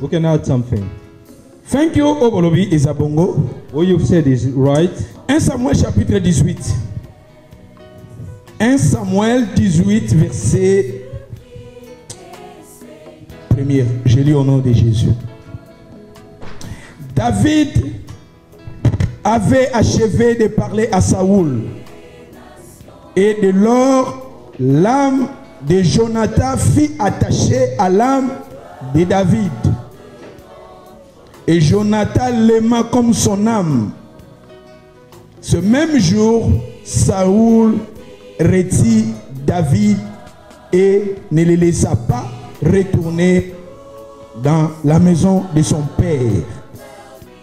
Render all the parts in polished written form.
We can add something. Thank you, Obolobi Ezabongo. What you've said is right. 1 Samuel chapitre 18. 1 Samuel 18, verset 1er. Je lis au nom de Jésus. David avait achevé de parler à Saoul. Et de lors, l'âme de Jonathan fut attachée à l'âme de David. Et Jonathan l'aima comme son âme. Ce même jour, Saoul retint David et ne le laissa pas retourner dans la maison de son père.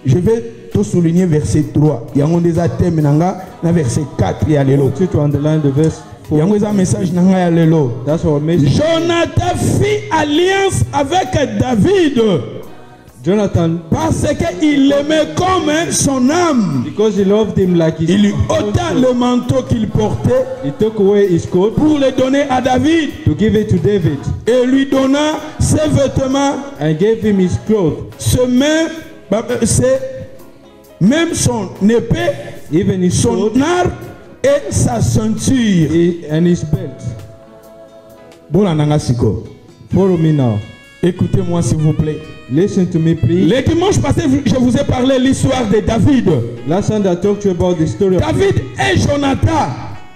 Je vais tout souligner verset 3. Il y a un des thèmes dans verset 4. Il y a l'élo. To underline the verse 4. Il y a un message dans l'élo. That's our message. Jonathan fit alliance avec David. Jonathan, parce qu'il l'aimait comme son âme. Because he loved him like his il lui ôta le manteau qu'il portait. He took away his coat pour le donner à David. To give it to David. Et lui donna ses vêtements. And gave him his clothes. Même son épée, even his son arc et sa ceinture. And his belt. Follow me now. Écoutez-moi s'il vous plaît. Listen to me, please. Le dimanche passé, je vous ai parlé de l'histoire de David. Last Sunday, I talked to you about the story David et Jonathan.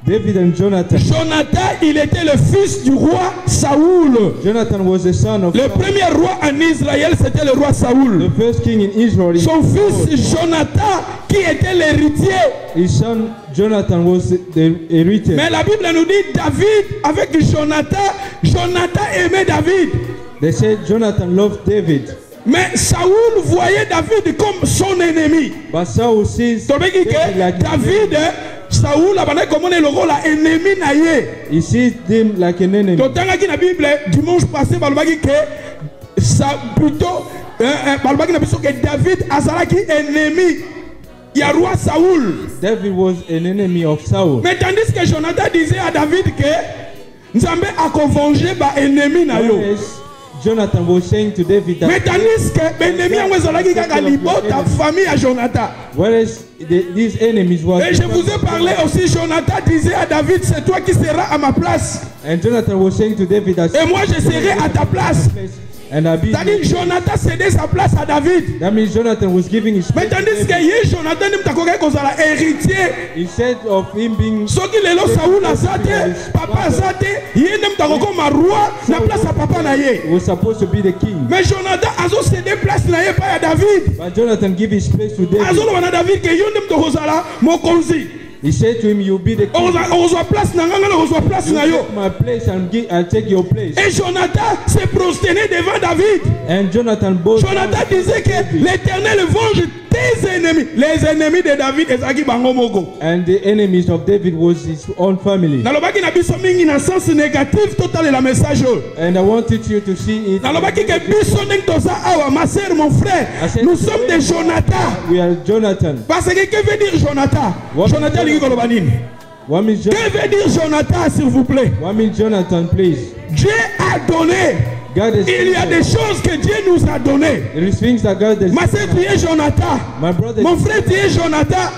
David and Jonathan. Jonathan, il était le fils du roi Saoul. Jonathan was the son of le Saul. Premier roi en Israël, c'était le roi Saoul. The first king in Israel. Son fils Jonathan, qui était l'héritier. His son Jonathan was the héritier. Mais la Bible nous dit David avec Jonathan. Jonathan aimait David. They said Jonathan loved David. Mais Saoul voyait David comme son ennemi. But Saul sees David like David, Saoul a comme le rôle ennemi na ye. He sees him like an enemy. Totanga na Bible dimanche passé balobaki que ça plutôt balobaki na biso que David azalaki ennemi. Il y a roi Saoul. David was an enemy of Saul. Mais tandis que Jonathan disait à David que Nzambe a venger ba ennemi na yo. Jonathan was saying to David that. Mais tandis que l'ennemi azalaki kaka libota famille à Jonathan. Whereas these enemies were. Et je vous ai parlé aussi, Jonathan disait à David, c'est toi qui seras à ma place. And Jonathan was saying to David that. Et moi je serai à ta place. C'est-à-dire Jonathan cédait sa place à David. That means Jonathan was giving his mais tandis que Jonathan n'est héritier. Instead of him being. Ce qui est là, Saoul a zate, papa a zate, il est roi, na place à papa na ye. Was supposed to be the king. Mais Jonathan a cédé place na ye pas à David. But Jonathan gave his place to David. Azo na David que yon dem to hozala mokonzi. He said to him, "You'll be the king. Place na place na yo. My place and I'll take your place." Et Jonathan s'est prosterné devant David. And Jonathan disait que l'Éternel venge tes ennemis. Les ennemis de David ezaki bango moko. And the enemies of David was his own family. Nalobaki na biso mingi na sens négatif total la message. And I wanted you to see it. Nalobaki ke biso ning toza awa ma sœur mon frère. Nous sommes des Jonathan. We are Jonathan. Parce que veut dire Jonathan? Jonathan li ko lobanini. Que veut dire Jonathan s'il vous plaît? What means Jonathan, please? Dieu a donné. Il y a des choses que Dieu nous a données. Ma sœur, tu es Jonathan. Mon frère, tu es Jonathan.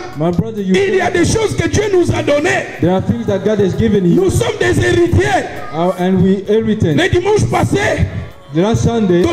Il y a des choses que Dieu nous a données. Nous sommes des héritiers. Le dimanche passé, the last Sunday, we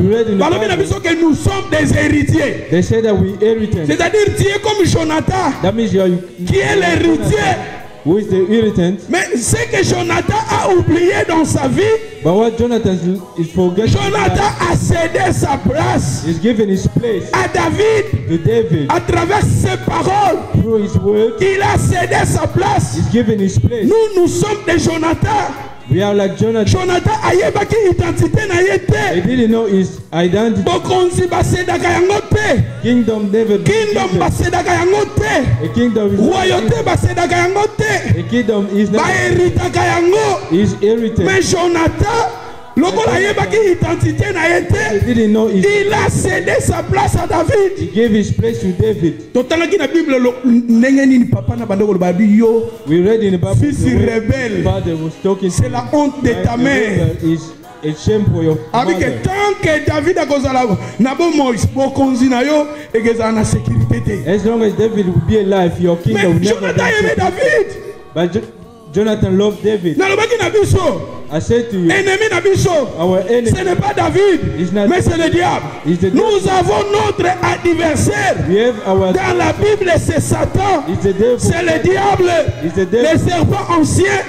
read in the Bible que nous sommes des héritiers. They say that we inheritance. C'est-à-dire tu es comme Jonathan. That means you are, qui est l'héritier. Who is the inheritance? Mais ce que Jonathan a oublié dans sa vie, but what Jonathan is forgetting, Jonathan a cédé sa place. He's given his place à David. To David. À travers ses paroles, through his word, il a cédé sa place. He's given his place. Nous sommes des Jonathan. We are like Jonathan. Jonathan ayebaki identité na yete. He didn't know his identity. Bokonzi basedaka yango te. Kingdom never. Kingdom basedaka yango te. A kingdom is. Royauté basedaka yango te. A kingdom is never. Baheritaka yango. Is heritage. Mais Jonathan, lokola ayebaki identité na yete. He didn't know his. Il a cédé sa place à David. He gave his place to David. Totangaki na Bible ndenge nini papa na bando koloba yo. We read in the Bible. Fils rebelle. Father was talking. C'est la honte de ta mère. a shame for your Avec mother. tant que David a kozala na bo Moïse bokonzi na yo et que ça na sécurité te. As long as David will be alive, your kingdom will Mais never Jonathan aimait be. David. But Jonathan loved David. Na lobaki na biso. I said to you, Ennemi na biso. our enemy, Ce n'est pas David, It's not mais c'est le diable. It's the Nous avons notre adversaire. we have our Dans la Bible, c'est Satan. it's the devil. C'est le diable. It's the Le devil. serpent ancien.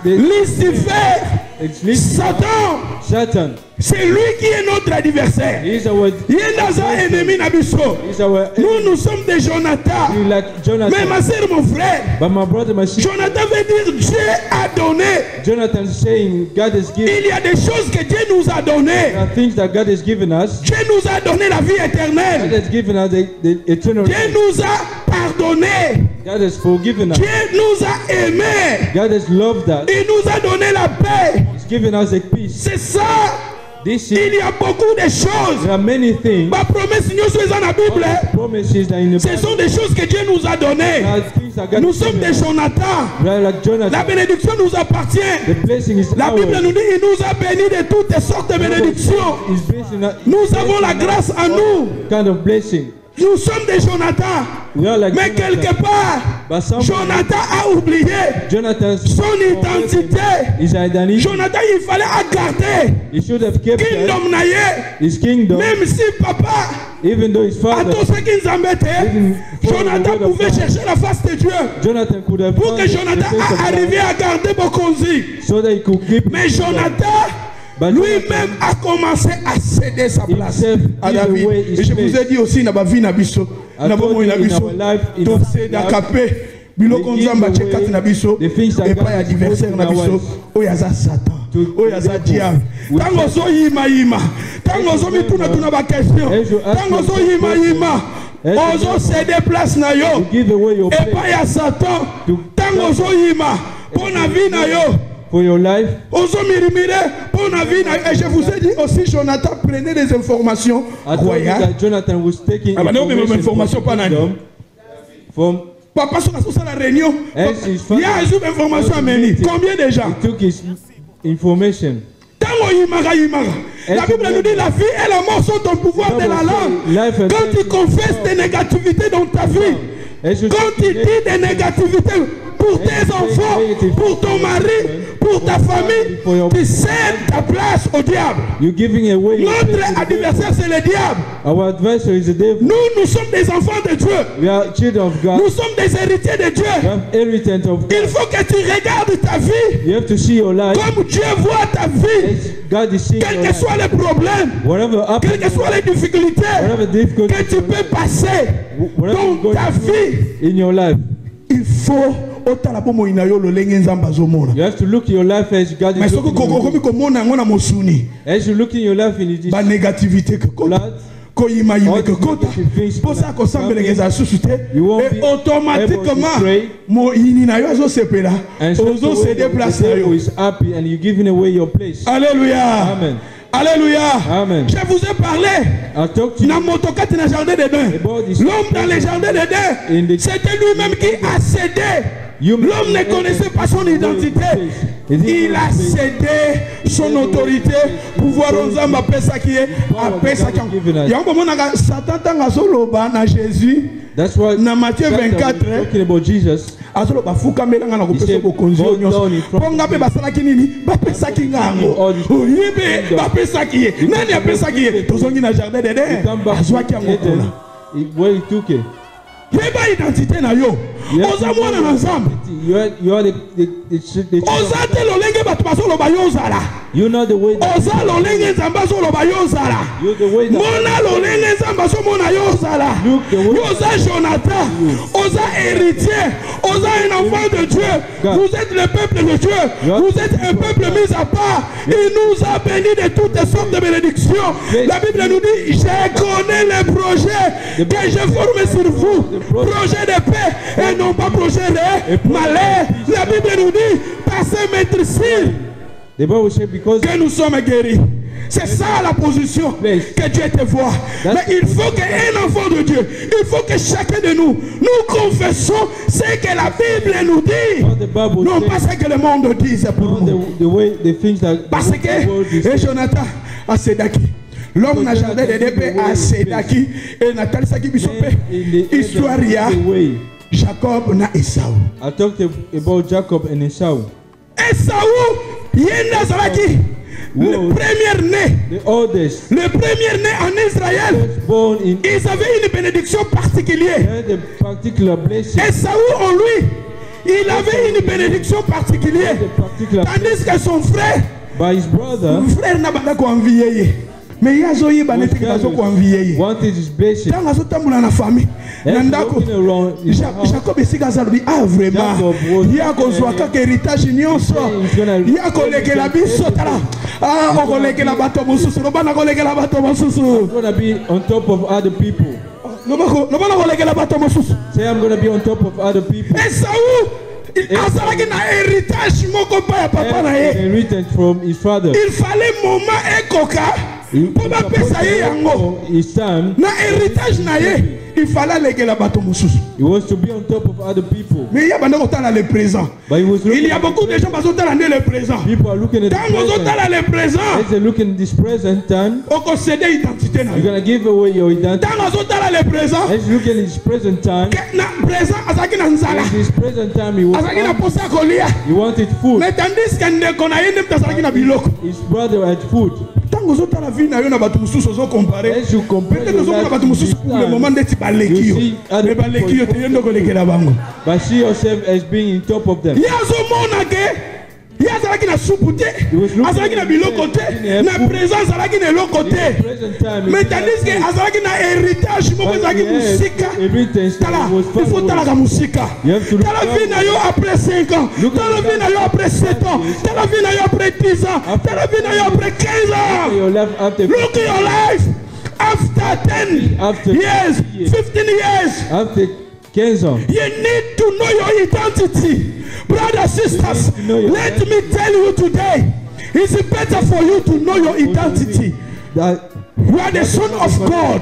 Lucifer. It's Satan. Satan. C'est lui qui est notre adversaire. He's our Il est dans un ennemi na biso. he's our enemy. Nous sommes des Jonathan. You like Mais Jonathan. ma soeur, mon frère, But my brother, my sister, Jonathan veut dire Dieu a donné. Jonathan is saying God has given. Il y a des choses que Dieu nous a données. There are things that God has given us. Dieu nous a donné la vie God éternelle. has given us the eternal Dieu life. nous a pardonné. God has forgiven us. Dieu nous a aimés. God has loved us. Il nous a donné la paix. He's given us a peace. C'est ça. This Il is, y a beaucoup de choses. there are many things. Ma promesse, nous sommes dans la Bible. Promises that in the Ce Bible. sont des choses que Dieu nous a données. There are things that God Nous has sommes given des us. Jonathan. We are like La Jonathan. bénédiction nous appartient. The blessing is La Bible ours. nous dit il nous a bénis de toutes sortes de bénédictions. Is blessing us. Nous avons la grâce en nous. Kind of blessing. Nous sommes des Jonathan. We are like Mais Jonathan. quelque part, But some Jonathan a oublié Jonathan's son identité. his identity. Jonathan, il fallait garder He should have kept that, kingdom na ye. his kingdom, Même si papa even though his a father, tout ce qu'ils embêtaient, Jonathan pouvait chercher la face de Dieu. Jonathan could have Pour found que the Jonathan face of a arrivé God à garder Bokonzi. so that he could keep Mais his kingdom. Jonathan But lui-même a commencé à céder sa place Himself à give David. away his Et je vous ai place. dit aussi, na ba vie na biso, I na ba told moi you na in biso, our life, in to our se da life, kapé, biloko we give nzamba away tshekati na biso, the things that et God pas has adversaire put na in our biso, lives. oyo aza Satan, To oyo aza the devil. diable. We Tango have- zo yima yima, tango As zo you mituna remember, tuna ba question, as you ask tango zo yourself yima questions, yima, as you ozo remember, céder place na yo, You give away your et pas place ya Satan, To- tango zo yima, pour na vie na yo. for your life. Ozo mirimire pour la vie. Et je vous ai dit aussi, Jonathan prenait des informations I told you royales. that Jonathan was taking Ah, bah non, mais même information pas nani. from Papa, sur la réunion, As his il y a father une information à was mener. meeting. Combien déjà? He took his information. Tango yimara yimara. La As Bible you nous dit la vie et la mort sont au pouvoir de la langue. Life and Quand death tu confesses des négativités dans ta vie, As you quand tu dis des négativités pour tes enfants, pour ton mari, pour ta famille, tu cèdes ta place au diable. You're giving away your place to Notre the adversaire, c'est le diable. devil. Our adversary is the devil. Nous sommes des enfants de Dieu. We are children of God. Nous sommes des héritiers de We Dieu. have inheritance of Il God. faut que tu regardes ta vie You have to see your life comme Dieu voit ta vie. as God is seeing Quels your que life. soient les problèmes, Whatever quelles happens, que soient les difficultés whatever difficulty que tu peux passer whatever you're dans going ta vie, in your life, il faut otala po moina yo lolenge nzamba azomona. you have to look in your life as God Mais is soko looking kokomi in you. komona ngo na mosuni As you look in your life in this ba négativité que kota blood, koyima yima que all the kota negative things pour ça ko sambelengeza susu te You won't et be able automatiquement to pray. mo ini na yo azosepela and straight ozo away céder place na the devil yo. is happy and you're giving away your place. Alléluia. Amen. Alléluia. Amen. Je vous ai parlé I talk to you dans motokati na jardin d'Éden. about this. L'homme dans le jardin In d'Éden, the- c'était lui-même qui a cédé. L'homme ne connaissait pas son identité. Il a cédé son autorité, pouvoir nzamba pesa qui est à pesa qui. Yango monaka Satan tanga soloba na Jésus. That's why Na Matthieu Satan was 24, talking about Jesus. azolo bafukamela nga na kopesa said, bokonzi "Bow nyonso down in front mpo nga mpe basalaki nini bapesaki ngango oyibe bapesaki ye nani apesaki ye tozongi na jardin He d'Eden come back azwaki to yango Eden, mpona where he took it. yeba identité na yo You have oza to mwana know na nzambe you are the children oza of te lolenge bato bazoloba yo ozala You know the way that oza lolenge nzambe azoloba yo ozala you're the way that mona lolenge nzambe azomona yo ozala Look the way yo oza Jonathan oza héritier oza un enfant de Dieu God. vous êtes le peuple de Dieu God. vous êtes un peuple mis à part il nous a bénis de toutes sortes de bénédictions la Bible nous dit je connais les projets que je forme sur vous projet de paix et non pas projet de malheur la Bible nous dit passez maîtrise the Bible says because que nous sommes guéris. C'est ça la position que Dieu te voit. Mais il faut qu'un enfant de Dieu, il faut que chacun de nous, nous confessons ce que la Bible nous dit. Non pas ce que le monde dit, c'est pour nous. Parce que, et Jonathan, à Sédaki, l'homme n'a jamais de paix à Sédaki, et Nathalie Saki Bissopé, histoire, Jacob na Esau. I talked about Jacob and Esau. Esau, Yenda Zaraki. Le premier né, le premier né en Israël, ils avaient une bénédiction particulière. Esau en lui, il avait une bénédiction particulière. Tandis que son frère, frère n'a pas envié. Mais il y a Zoé Banetti qui a envié. Dans la famille, Jacob est Gazaloubi. Ah, vraiment. Il y a un héritage nyonso. Il y a un collègue la bisotara. Ah, on collègue la bateau moussus. On va collègue la bateau moussus. I'm gonna be on top of other people. Say I'm gonna be on top of other people. Inherited from his father. Il fallait moment et coca. Pour ma his son. Na héritage na ye. Il fallait léguer la bateau moussus. He was to be on top of other people. Mais il y a le présent. Il y a beaucoup de gens qui sont dans le présent. People are looking at the present. present. As they look in this present time, you're gonna give away your identity. Le présent. As you look in this present time, in this present time, he wanted food. Mais tandis his brother had food. As you compare your life, but see yourself as being on top of them. Il y a ça qui n'a soupouté, ça qui n'a mis l'autre côté, la présence ça qui n'a l'autre côté. Mais tandis que ça qui n'a héritage, il faut que la musique. T'as la vie n'a eu après 5 ans, t'as la vie n'a eu après 7 ans, t'as la vie n'a eu après 10 ans, t'as la vie n'a eu après 15 ans. Look at your life after 10 years, 15 years. After 15 ans. You need to know your identity. Brothers, sisters, let me tell you today, it's better for you to know your identity. You are the son of God.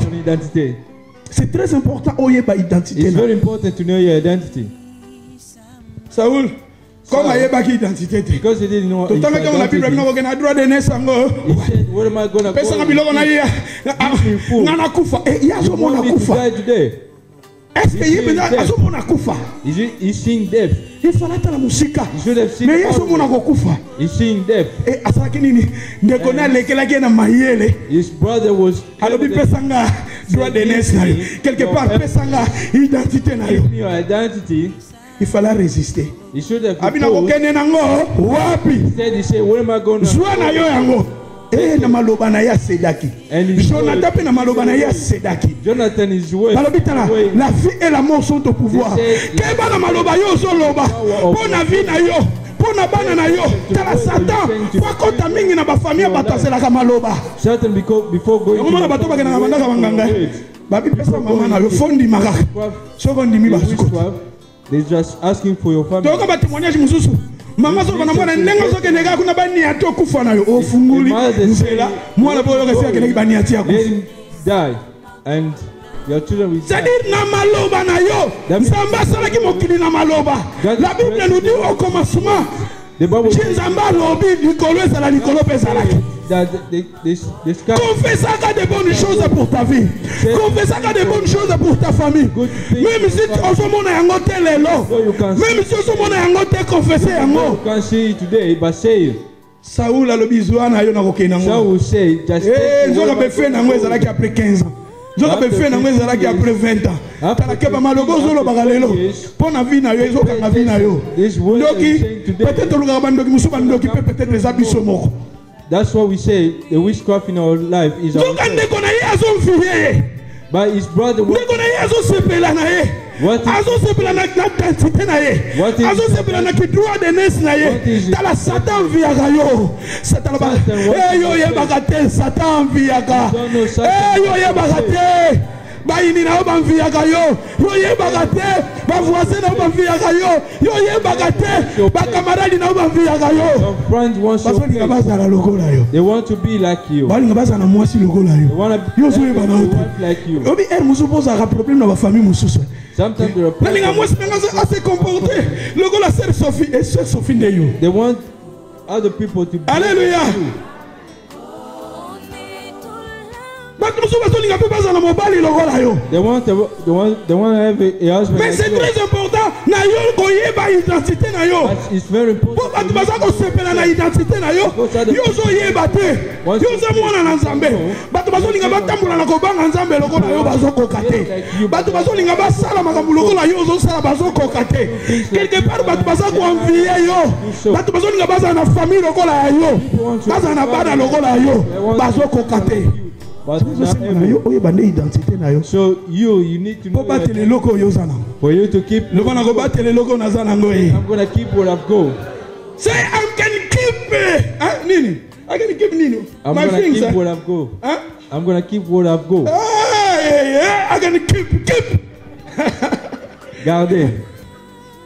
C'est très important. It's very important to know your identity. Saul, comme il identité. Because he didn't know his identity. He said, what am I going to call you? Die today. Est-ce que il He's seeing death. Il fallait la musique. You should have seen. Mais he's seeing death. Et asakinini ndekona lekelaki na mayele. His brother was. Alobi pesanga droit de naissance. Quelque part pesanga identité na yo. Your identity. Il fallait résister. You should have. Abina kokene nango wapi? He said, what am I going to? Zwa na yo yango. Na maloba na ya Sédaki. Jonathan pe na maloba na ya Sédaki. Jonathan is way. La vie et la mort sont au pouvoir. Keba na maloba yo zo loba. Pona vie na yo. Pona bana na yo. Tala Satan. Kwa kota mingi na ba famille batasela ka maloba. Satan before going. Ngoma bato ba kana banda ka banganga. Babi pesa mama na yo fondi maka. Soko ndimi basuko. They just asking for your family. Toka ba témoignage mususu. Mama so bana mwana nenga so kenega kuna bani ato kufa na yo ofunguli nzela mwana boyo kasi akeneki bani atia ku die and your children will c'est dire na maloba na yo Nzamba salaki mokili na maloba. La Bible nous dit au commencement Nzamba lobi likolo ezala likolo pe ezalaki. Confesse des bonnes choses pour ta vie. Confesse des bonnes choses pour ta famille. Même si tu as mon yango te lelo. Même si tu as mon yango te confesser yango. You can see it today, but say it. Saoul a le besoin na yo na kokena ngo. Saul say just nzoka be fait nango ezalaki après 15 ans. Nzoka be fait nango ezalaki après 20 ans. Tala ke ba malogo zolo bagalelo. Pona vie na yo ezoka na vie na yo. Ndoki peut-être luka bandoki musuba ndoki peut-être les abisso moko. That's what we say. The witchcraft in our life is our. But his brother. What is ba voisin na ba via yo yo ye bagate ba camarade na ba via yo. Your friends want your place. They want to be like you. They want to be like you. Sometimes there are they want other people to be Hallelujah. like you. They want to have a husband. Mais c'est très important. It's very important. So you need to know for you to keep. I'm gonna keep what I've got. Say I can keep Nini. I can keep Nini. I'm gonna keep what I've got. Huh? I'm gonna keep what I've got. I can keep. Gardez.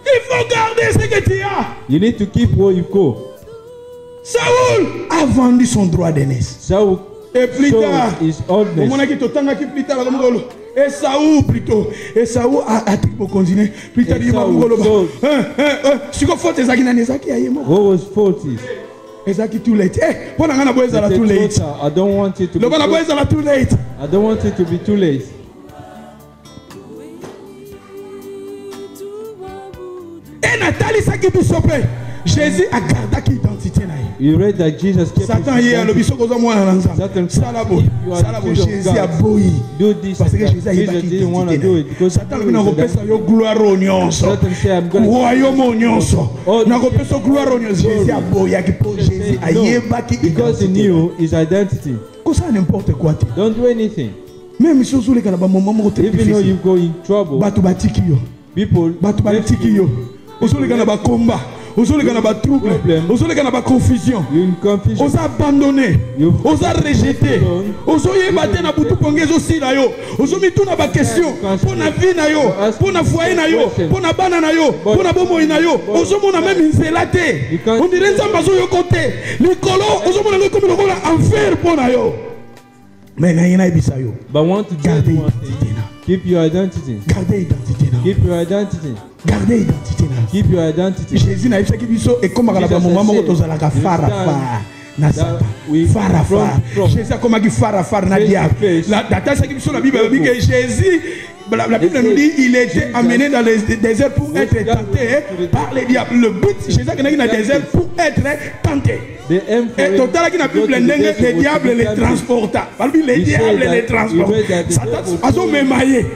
Il faut garder ce que tu as. You need to keep what you've got. Saoul a vendu son droit d'aînesse. Saul et plus tard, et Saoul plutôt. Et Saoul a dit pour continuer. Plus tard, il va what was fault is? Exactly too late. Hey, too late. I don't want it to be too late. I don't want it to be too late. Et Nathalie Sakibu Sopé. Jésus a gardé l'identité. You read that Jesus kept Satan hier le biso kozo mwana nanza. Salabo Jésus a boyi. Do this. Parce que Jésus didn't want to do it because Satan lui na kopesa yo gloire onyonso. Royaume onyonso. Na kopesa gloire onyonso. Jésus a boyi akipo Jésus ayeba ki because he knew his identity. Kosa n'importe quoi. Don't do anything. Même si vous kana ba moment mo te. Even though you go in trouble. Batu batiki yo. People batu batiki yo. Osuli kana ba combat. Vous avez des troubles, vous avez des confusion, vous avez abandonné, vous avez rejeté, vous avez battu na butu pongezo aussi là yo, vous avez tout na ba question pour na vie na yo, pour na foyer na yo, pour na bana na yo, pour na bomo na yo, vous avez même inzelate, on dirait ça bazo yo côté, likolo, vous avez comme le enfer pour na yo, mais na yena ibisa yo, but want to garder identité na, keep your identity, garder identité na, keep your identity. Gardez l'identité. Keep your identity. Jésus n'a pas dit et comme à la moment où tu as la fara na sata fara. Jésus a comme dit fara na diable. La date c'est que la Bible dit que Jésus, la Bible nous dit il était amené dans le désert pour être tenté par les diables. Le but Jésus est dans le désert pour être tenté. Et total qui n'a plus les diables les transporta. Les diables les transportent. Satan a son mémaillé.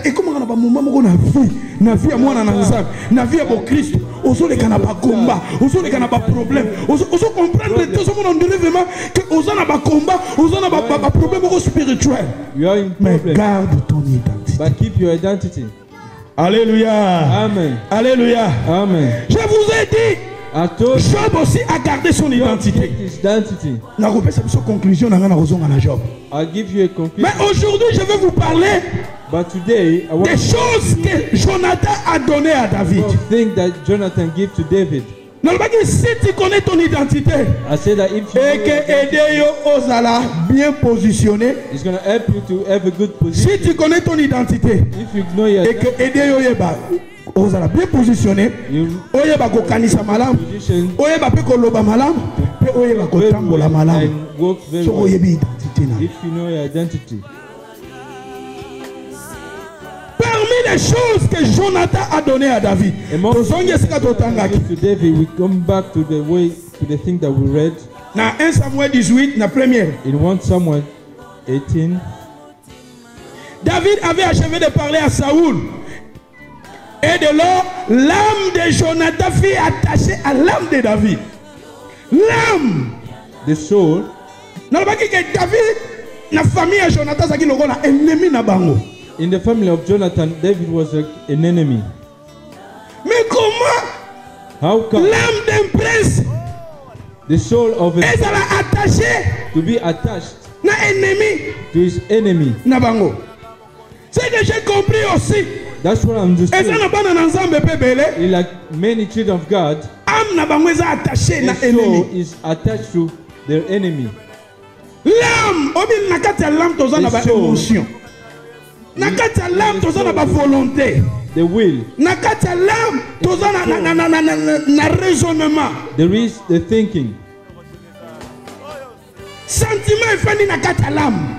Et comment on a pas moment où on a vu na vie à moi na nzambe na vie à mon Christ ozo le kana ba combat ozo le kana ba problème ozo comprendre tout ce monde on dirait vraiment que ozo na ba combat ozo na ba problème spirituel mais garde ton identité but keep your identity. Alléluia amen alléluia amen. Je vous ai dit Job aussi a gardé son identité. Conclusion Job. I'll give you a conclusion. Mais aujourd'hui, je vais vous parler des choses que Jonathan a données à David. Thing that Jonathan gave to David. Si tu connais ton identité et que aider Ozala bien positionné, it's going to help you to have a good position. Si tu connais ton identité et que aider Oyeba Ozala bien positionné, Oyeba ko kanisa malam, Oyeba pe ko loba malam, pe Oyeba ko tambola malam. So oyebi identité na. If you know your identity. Parmi les choses que Jonathan a donné à David, to David, we come back to the way, to the thing that we read. Dans 1 Samuel 18, la première. In 1 Samuel 18. David avait achevé de parler à Saoul. Et de là, l'âme de Jonathan fut attachée à l'âme de David. L'âme. The soul. Non, pas que David, la famille de Jonathan, c'est qu'il a ennemi na bango. In the family of Jonathan, David was an enemy. Mais comment? How come? L'âme d'un prince. The soul of a prince. Attaché. To be attached. Na ennemi. To his enemy. Na bango. C'est que j'ai compris aussi. That's what I understood. Eza na bana na nzambe pe belé. Like many children of God, Âme na bango eza attaché na their soul ennemi. is attached to their enemy. L'âme, obi na kati ya l'âme toza na ba émotion. Na kati ya l'âme toza na ba volonté. The will. Na kati ya l'âme toza na raisonnement. There is the thinking. Sentiment efandi na kati ya l'âme.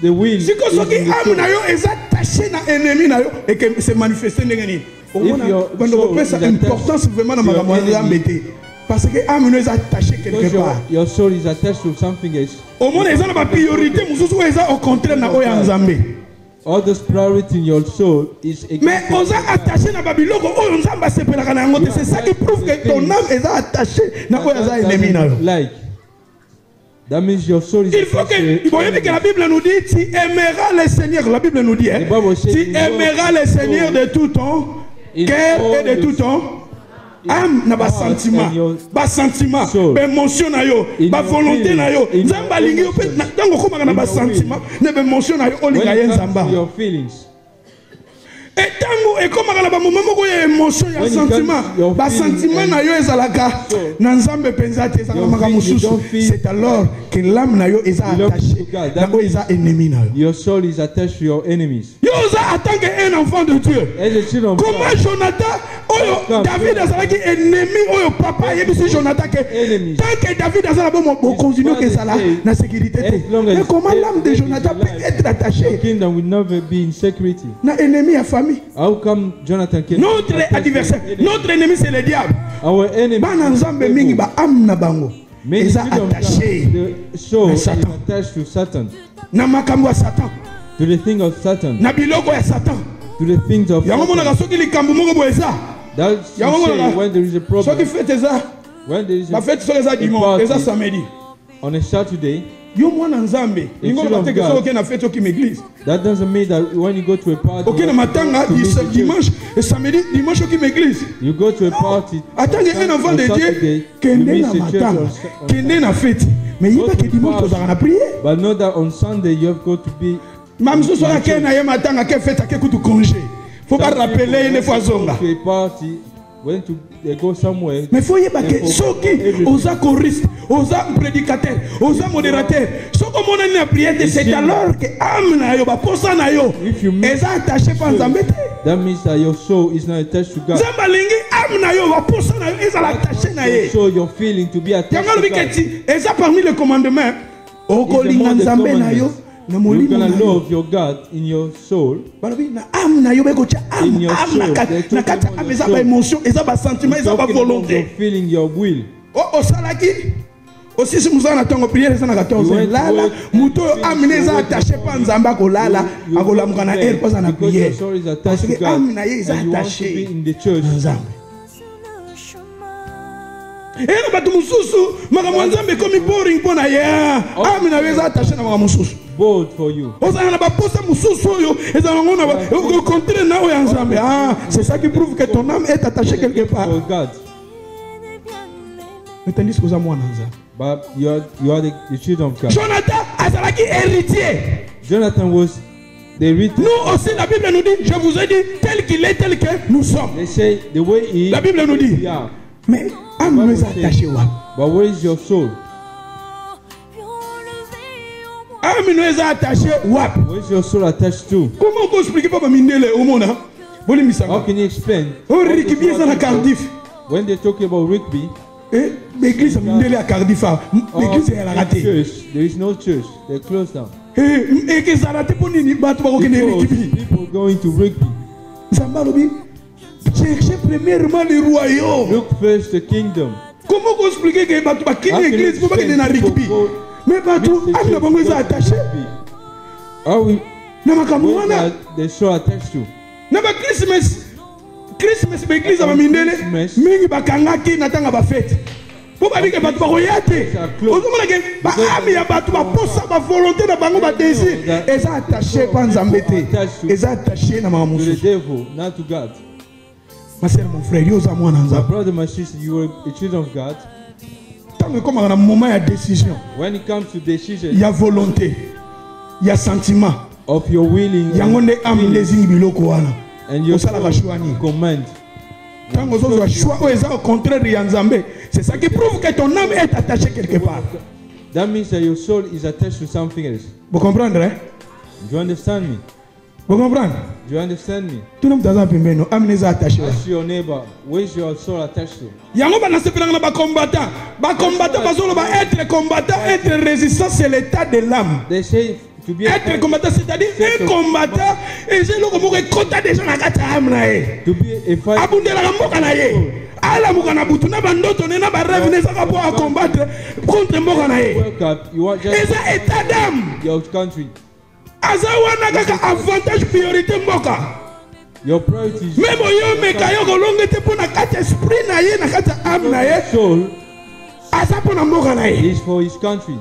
The will. Siko soki âme na yo eza attaché na ennemi na yo et que se manifester ndenge nini. Quand on pesa importance vraiment na makambo ya nzambe te. Parce que âme no eza attaché quelque part. Your soul is attached to something else. Au monde eza na ba priorité mususu eza au contraire na oya nzambe. All this priority in your soul is against. Mais on est attaché na babiloko oyo nzamba sepelaka na yango te. C'est ça qui prouve que ton âme est attachée na oyo eza ennemi na yo. Like that means your soul is. Il faut que la Bible nous dit tu aimeras le Seigneur. La Bible nous dit tu aimeras le Seigneur de tout ton cœur et de tout ton âme na ba sentiment, ba émotion na yo, ba volonté na yo. Nzamba lingi yo pe tango koma na ba sentiment, na ba émotion na yo olinga ye nzamba. Your feelings. Et tango e koma na ba moment moko ya émotion ya sentiment, ba sentiment na yo ezalaka na nzambe penza te ezalaka maka mususu. C'est alors que l'âme na yo est attachée na yo eza ennemi na yo. Your soul is attached to your enemies. Yo en tant qu'un enfant de Dieu. Comment Jonathan, oyo David azalaki ennemi oyo papa yebisi Jonathan que tant que David azala bon continuer que ça là na sécurité. Mais comment l'âme de Jonathan peut être attachée? Kingdom will never be in security. Na ennemi à famille. How come Jonathan can? Notre adversaire, notre ennemi c'est le diable. Our enemy. Bana nzambe mingi ba âme na bango. Ils sont attachés. The soul is attached to Satan. Na makambo ya Satan. To the thing of Satan. Na biloko ya Satan. To the things of Satan. Yango mona soki likambo moko boeza. That's when there is a problem. Soki fête eza. When there is a fête soki eza dimanche, eza samedi. On a Saturday. Yo mwana nzambe. Ingo na teke soki na fête oki m'église. That doesn't mean that when you go to a party. Ok na matanga dimanche et samedi dimanche oki m'église. You go to a party. Attends un enfant de Dieu kende na matanga. Kende na fête. Mais il va que dimanche tu na prier. But know that on Sunday you have got to be. Même si sola ke na ye matanga ke fête ke kutu congé. Faut pas rappeler une fois zonga. To a party. When to they go somewhere. Mais faut y baquer soki osa choriste, osa prédicateur, osa modérateur. Soko mona na prière c'est alors que âme na yo ba posa na yo. Eza attaché par nzambe te. That means that your soul is not attached to God. Nzamba lingi âme na yo ba posa na yo eza attaché na ye. So your feeling to be attached to God. Eza parmi les commandements. Okolinga nzambe na yo. You're gonna love your God in your soul. In your soul. You're feeling your will. Aussi si nous avons attendu prière ça na 14 là là muto amine za attaché pa nzamba ko lala akola mukana air pas na prière parce que amine za attaché nzamba et batu mususu makambo nzambe komi boring pona ya amine za attaché na makambo mususu bold for you. Ozana ba posa mususu yo ezana ngona ba au contraire na oya nzambe c'est ça qui prouve que ton âme est attachée quelque part for God. Mais tandis que moi nzambe. But you are the children of God. Jonathan azalaki héritier. Jonathan was the héritier. Nous aussi la Bible nous dit, je vous ai dit tel qu'il est tel que nous sommes. They say the way he is. La Bible nous dit. Yeah. Mais âme nous attaché wa. But where is your soul? Âme nous attaché wa. Where is your soul attached to? Comment on peut expliquer papa mindele au monde? How can you explain? Oh rugby est à Cardiff. When they talk about rugby. L'église mindele à Cardiff. L'église est à la raté. There is no church. They're closed down. Et que ça raté pour ni battre pour gagner rugby. People going to rugby. Zambalobi. Cherchez premièrement le royaume. Look first the kingdom. Comment on expliquer que battre pas quitter l'église pour pas gagner na rugby? Mais partout, âme na bango est attaché. Ah oui. Na makambo wana. They so attached to. Na ba Christmas l'église à mindele. Mingi bakangaki na tanga ba fête. Pour pas dire que batu bakoyate. Ozomona ke ba ami ya batu ba posa ba volonté na bango ba désir. Eza attaché pa nzambe te. Eza attaché na makambo to the devil, not to God. Ma sœur, mon frère, yo za mwana nzambe. My brother, my sister, you are a children of God. Comme un moment de décision, when it comes to decision, il y a volonté, il y a sentiment, of your willing and your command. Quand vous avez un choix au contraire de c'est ça qui prouve que ton âme est attachée quelque part. That means that your soul is attached to something else. Vous comprenez? Do you understand me? Vous comprenez? Do you understand me? Tout le monde dans un peu nous âme est attachée. Ask your neighbor, where is your soul attached to? Yango ba nasepela na ba combattant. Ba combattant bazolo ba être combattant, être résistant, c'est l'état de l'âme. They say to be être combattant, c'est-à-dire un combattant et c'est le comme kota déjà na kata âme na ye. To be a fighter. Abundela na mboka na ye. Ala muka na butu na bandoto na ba rêve ne saka pour combattre contre mboka na ye. Et ça état d'âme. Your country. Azawana kaka avantage priorité mboka. Your priorities. Même yo meka yo kolonge te pour na kata esprit na ye na kata âme na ye. Soul. Asa pour na mboka na ye. Is for his country.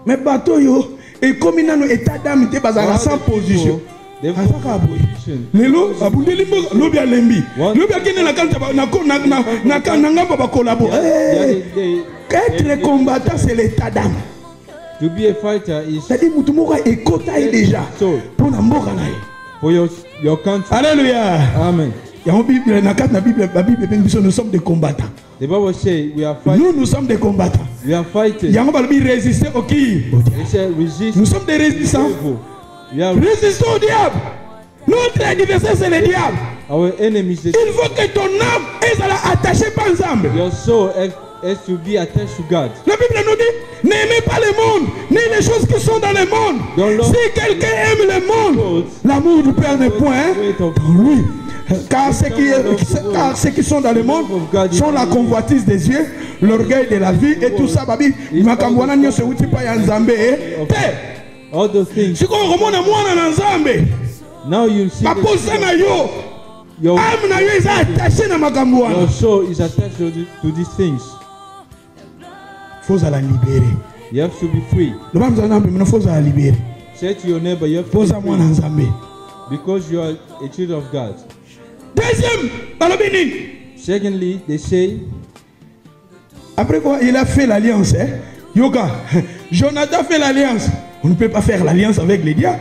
Mais bateau yo et comme il a un état d'âme te bazala sans position. Lelo abundeli mboka lobi alembi. Lobi akene na kanta na ngamba ba collaborer. Être combattant c'est l'état d'âme. To be a fighter is. C'est-à-dire mutu moko ekota déjà pour na mboka na ye. For your country. Alléluia. Amen. La Bible, la Bible, nous sommes des combattants. The Bible says we are fighting. Nous sommes des combattants. We are fighting. Résister au qui? Nous sommes des résistants. Résistons au diable. Notre adversaire c'est le diable. Our enemy is the Il faut que ton âme est attachée par ensemble. Your soul has to be attached to God. La Bible nous dit, n'aimez pas le monde, ni les choses qui sont dans le monde. Si quelqu'un aime le monde, l'amour du Père n'est point dans lui. Car ceux qui sont dans le monde sont la convoitise des yeux, l'orgueil de la vie et tout ça. Babi, makamwana nyo se uti pa ya nzambe. All those things. Si ko komona mwana na nzambe. Now you see. Baposa na yo. Âme na yo is attaché na makambo wana. Your soul is attached to these things. Faut la libérer. You have to be free. Le bam nzambe mino faut la libérer. Say to your neighbor, you have to be free. Mwana nzambe. Because you are a child of God. Deuxième, secondly, they say. Après quoi, il a fait l'alliance. Yoga, Jonathan fait l'alliance. On ne peut pas faire l'alliance avec les diables.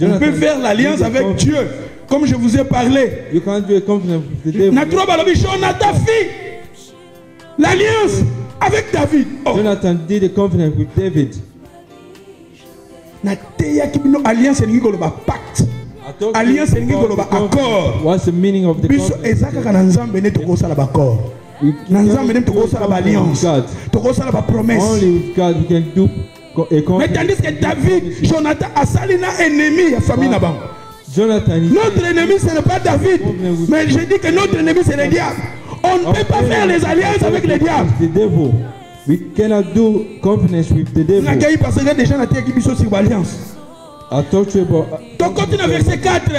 On peut faire l'alliance avec Dieu. Comme je vous ai parlé. You can't do a covenant with the devil. Jonathan fit l'alliance avec David. Oh. Jonathan did a covenant with David. Alliance est une pacte. Alliance est une accord. What's the meaning of the covenant? Ezaka na nzambe ne tokosa la accord. Na nzambe ne tokosa la alliance. Tokosa la promesse. Only with God we can do a covenant. Mais tandis que David, Jonathan a sali na ennemi ya famille na bango. Notre ennemi ce n'est pas David, mais je dis que notre ennemi c'est le diable. On ne peut pas faire les alliances avec le diable. We cannot do covenants with the devil. Nakai parce que déjà na teki biso sur alliance. I talk to you about. Donc continue verset 4.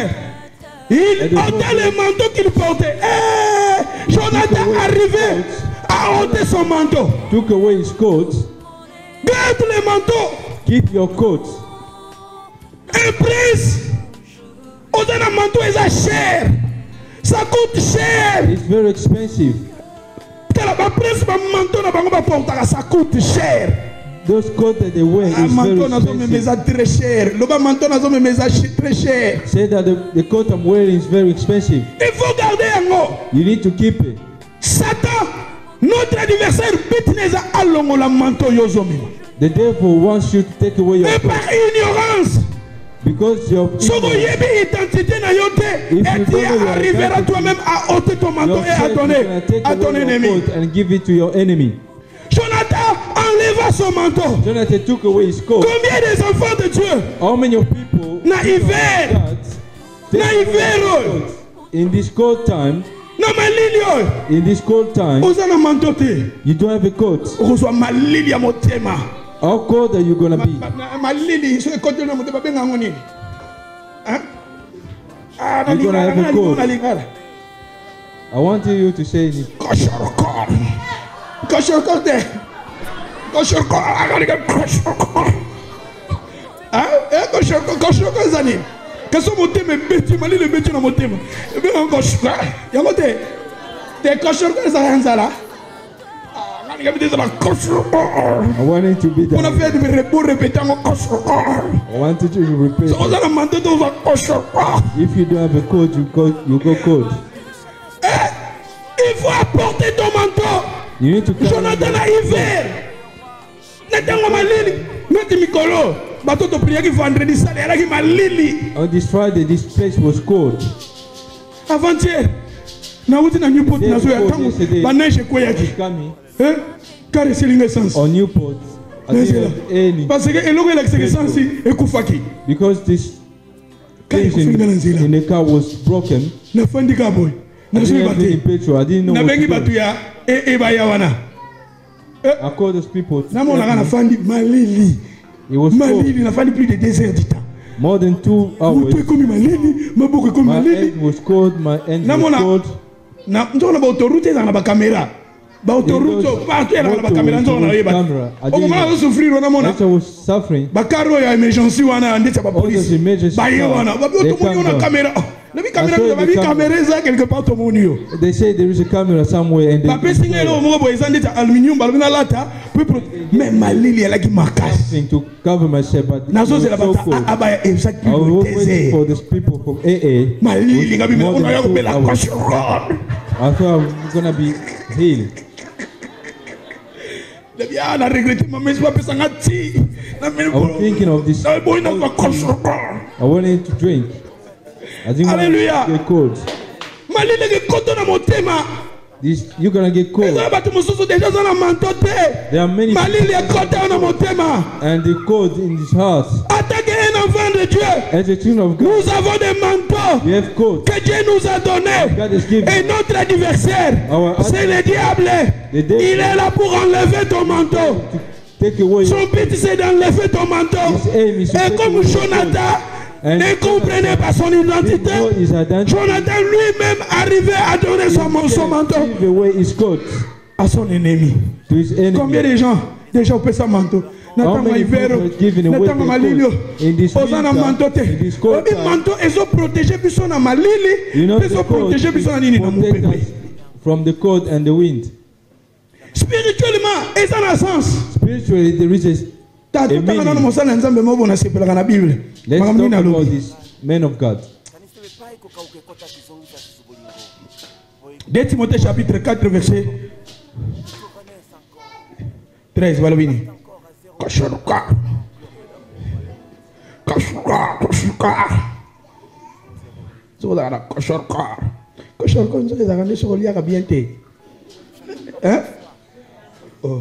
Il ôtait le manteau qu'il portait. Jonathan arrivait à ôter son manteau. Took away his coat. Garde le manteau. Keep your coat. Un prince. Ôter un manteau est cher. Ça coûte cher. It's very expensive. Ça coûte cher. Those coats that they wear is very expensive. Très cher. Très cher. Say that the coat I'm wearing is very expensive. Il faut garder un mot. You need to keep it. Satan, notre adversaire, the devil wants you to take away your coat. Par ignorance. Because your identité na yote, et tu arriveras toi-même à ôter ton manteau et à ton ennemi. And give it to your enemy. Jonathan enleva son manteau. Jonathan took away his coat. Combien des enfants de Dieu? How many of people? Na hiver. In this cold time. Na malili. In this cold time. Ozana manteau te. You don't have a coat. Ozo malili ya motema. How cold are you gonna be? Malili so ekote na motema benga ngoni. Hein? Ah, you're gonna have a coat. I want you to say this. Koshorko. Koshorko de. Koshorko. Ah, koshorko zani. Kaso motema beti malili beti na motema. Benga koshorko. Yangote. Te koshorko za hanzala. I want it to be that. I want you to repeat. If you don't have a coat, you go coat. Il faut apporter ton manteau. You need to carry Jonathan a hiver. On this Friday, this place was cold. Avant-hier, Newport, on Newport, parce que because this in the car was broken. I didn't have any petrol. I didn't know what to do. I called those people. It was cold. More than 2 hours. My head was cold. My hand was cold. I was suffering. All those emergency they say there is a camera somewhere and something to cover myself, but it was so cold. I was waiting for these people from AA. I thought I was going to be healed. I was thinking of this. I wanted to drink. I didn't want to get cold. You're going to get cold. There are many people and the cold in this house. As a children of God, nous avons des manteaux we have coats que Dieu nous a donnés. Et notre adversaire, c'est le diable. Il est là pour enlever ton manteau. Son but, c'est d'enlever ton manteau. Et comme Jonathan ne comprenait pas son identité, Jonathan lui-même arrivait à donner son manteau à son ennemi. Combien de gens déjà ont son manteau? Manteau from the cold and the wind. Spirituellement, et ça a sens. Spiritually, there is a meaning. Let's talk about this man of God. 2 Timothée chapitre 4 verset 13. Voilà, vini. Oh,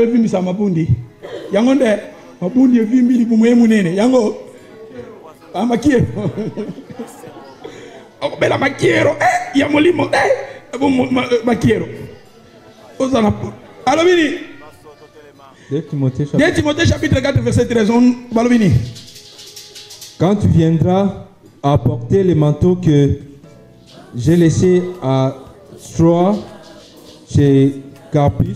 evimisa mapundi yango nde mapundi evimbili kumwe munene yango amakiero okubela makiero ya molimo makiero ozana alobini 2 Timothée chapitre 4 verset 13 balobini. Quand tu viendras apporter les manteaux que j'ai laissés à Troie chez Carpus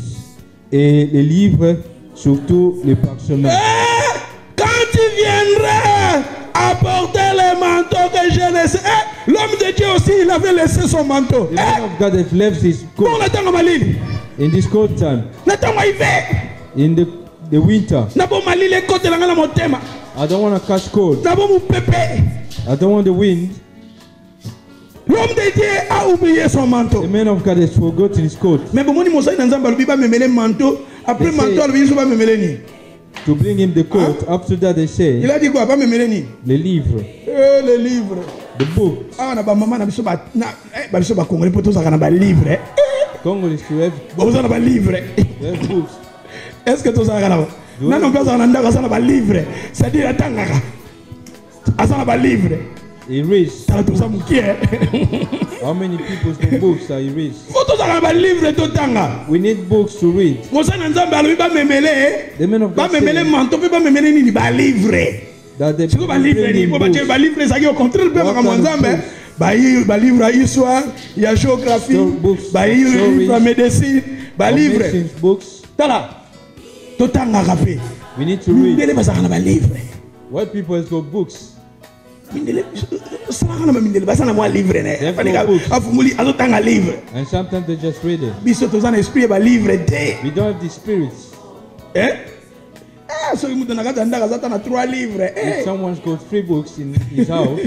et les livres, surtout les parchemins. Quand tu viendras apporter les manteaux que j'ai laissés, l'homme de Dieu aussi, il avait laissé son manteau. The man of God has left his coat in this cold time. In the winter. I don't want to catch cold. I don't want the wind. L'homme de Dieu a oublié son manteau. The man of God has forgotten his coat. Mais bon, manteau. Après manteau, to bring him the coat. After that, they say. Il a dit quoi? Pas me mêler. Les livres. Les livres. The book. Ah, na ba maman na biso ba Congolais pour tous ça na ba livre. Congolais to have. Bon ça na ba livre. Have books. Est-ce que tous ça na ba? Non non pas ça na ndaka ça na ba livre. C'est-à-dire atangaka. Asa na ba livre. Erase. How many people's books are erased? We need books to read. The men of God say that they books. We need to read. Why people has got books? And sometimes they just read it. We don't have the spirits. If someone's got 3 books in his house,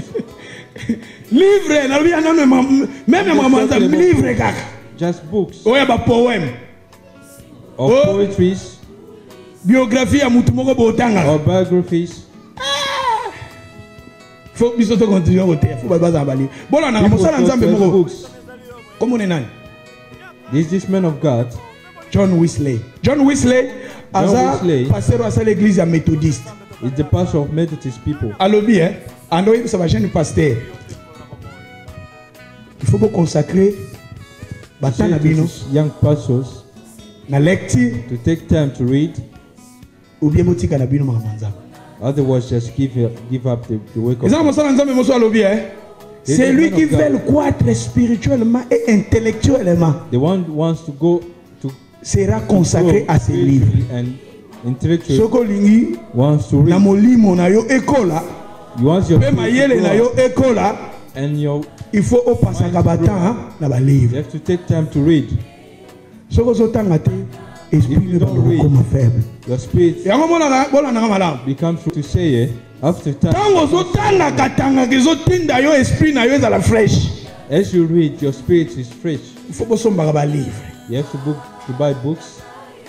just books or poetries biography or biographies. Faut biso to continuer côté faut baza bali bona na mosala nzambe moko comme on nani this man of God John Wesley aza pasteur à l'église ya méthodiste is the pastor of Methodist people. Alobi ando ça va jeune pasteur il faut consacrer batana bino young pastors na lecture to take time to read ou bien motika na bino mamanza. Otherwise, just give up the work of God. C'est lui qui veut croître spirituellement et intellectuellement. The one who wants to go to sera consacré à ses livres. And intellectually wants to read. Na molimo na yo ekola. You want your mayele na yo ekola. And your il faut au passer abata na ba livre. You have to take time to read. Soko zotanga te. Your spirit becomes to say after time. As you read, your spirit is fresh. You have to buy books.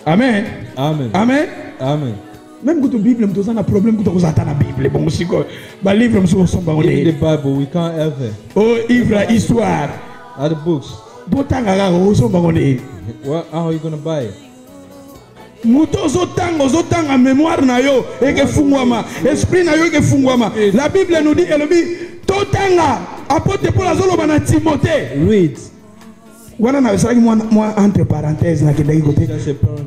Amen. Amen. Amen. Amen. Même que la Bible, nous avons un problème que nous avons la Bible. Bon, si quoi, la livre, nous sommes pas in the Bible, we can't have it. Oh, livre, histoire. Other books. Well, how are you gonna buy it? Muto zotanga mémoire na yo eke fungwama esprit na yo eke fungwama. La Bible nous dit elobi totanga apôtre Paul azoloba na Timothée. Read. Wana na besaki moi entre parenthèses na kedai côté.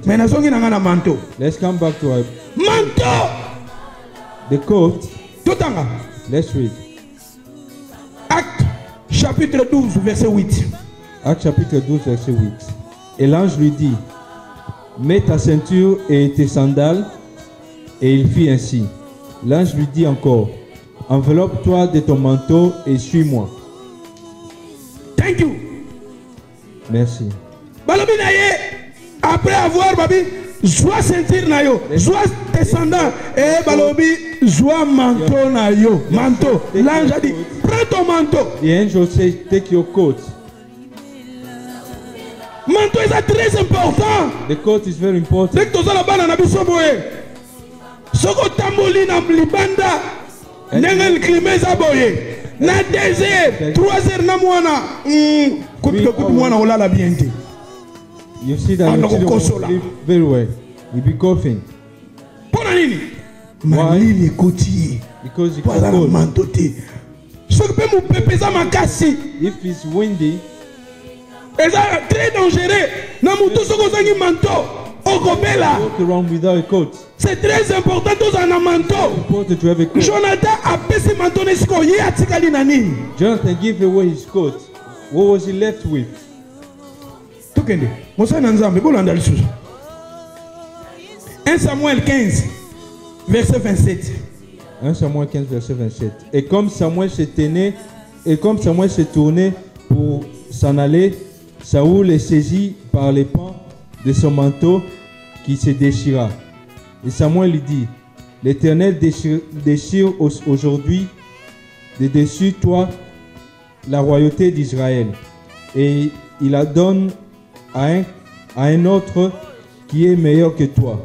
Mais na zongi na ngana manto. Let's come back to our manto. The coat. Totanga. Let's read. Acte chapitre 12 verset 8. Acte chapitre 12 verset 8. Et l'ange lui dit: mets ta ceinture et tes sandales. Et il fit ainsi. L'ange lui dit encore: enveloppe-toi de ton manteau et suis-moi. Thank you. Merci. Balobi na ye, après avoir babi, joie ceinture na yo, joie tes sandales et balobi joie manteau na yo, manteau. L'ange a dit: prends ton manteau. The angel says, take your coat. Manteau est très important. The coat is very important. Dès que tu as la banane na biso boye, soko tamboli na libanda, nengen klima za boye. Na 2 heures, 3 heures na mwana, kutu mwana olala bien te. You see that your children won't sleep very well. You be coughing. Pona nini? Malili kotiye. Because you can't cold. Manteau te. Soko pe mu pepeza makasi. If it's windy, c'est très dangereux. Na mutu soko zangi manteau. Okobela. Walk around without a coat. C'est très important tous en un manteau. Important to have a coat. Jonathan a baissé manteau nesiko ye atikali na nini? Jonathan gave away his coat. What was he left with? Tokende. Mosa na nzambe bolanda lisusu. 1 Samuel 15 verset 27. 1 Samuel 15 verset 27. Et comme Samuel se tournait pour s'en aller, Saoul est saisi par les pans de son manteau qui se déchira. Et Samuel lui dit: l'Éternel déchire aujourd'hui de dessus toi la royauté d'Israël, et il la donne à un autre qui est meilleur que toi.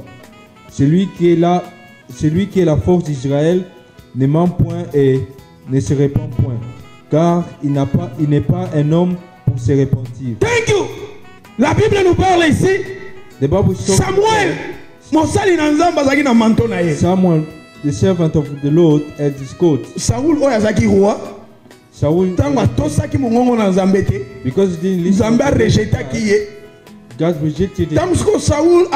Celui qui est la force d'Israël ne ment point et ne se répand point, car il n'est pas un homme pour se repentir. Thank you. La Bible nous parle ici. Samuel, Samuel, the servant of the Lord, had his coat. Saul oyazaki roi. Saul, because he didn't listen, God rejected him. Saul Samuel.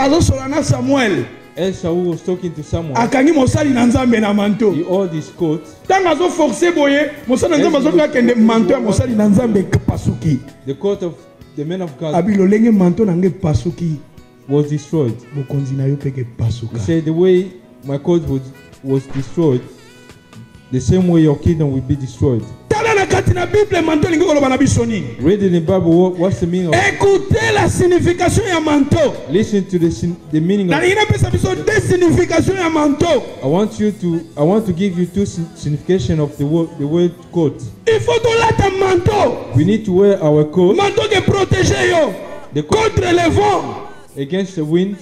As Saul was talking to Samuel, he owed his coat. The coat of the man of God was destroyed. He said, the way my coat was destroyed, the same way your kingdom will be destroyed. Read in the Bible what's the meaning of it. Écoutez la signification ya manteau. Listen to the meaning of it. I want to give you two signification of the word coat. Il faut ton manteau. We need to wear our coat. Manteau qui protège yo. Contre le vent. Against the wind.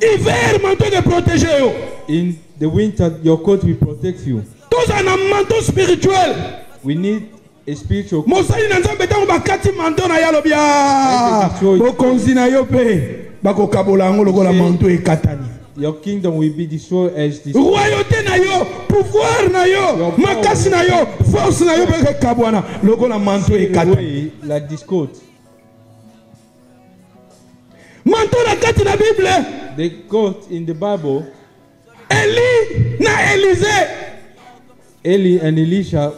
Hiver, manteau qui protège yo. In the winter, your coat will protect you. Tous un manteau spirituel. We need a spiritual coat. Mosali na nzambe tango bakati manteau na yalo bia. Bokonzi na yo pe. Bako kabola ngo lokola manteau ekatani. Your kingdom will be destroyed as this. Royauté na yo, pouvoir na yo, makasi na yo, force na yo pe kabwana lokola manteau ekatani. Like this coat. Manteau na kati na Bible. The coat in the Bible. Eli na Élisée. Eli and Elisha.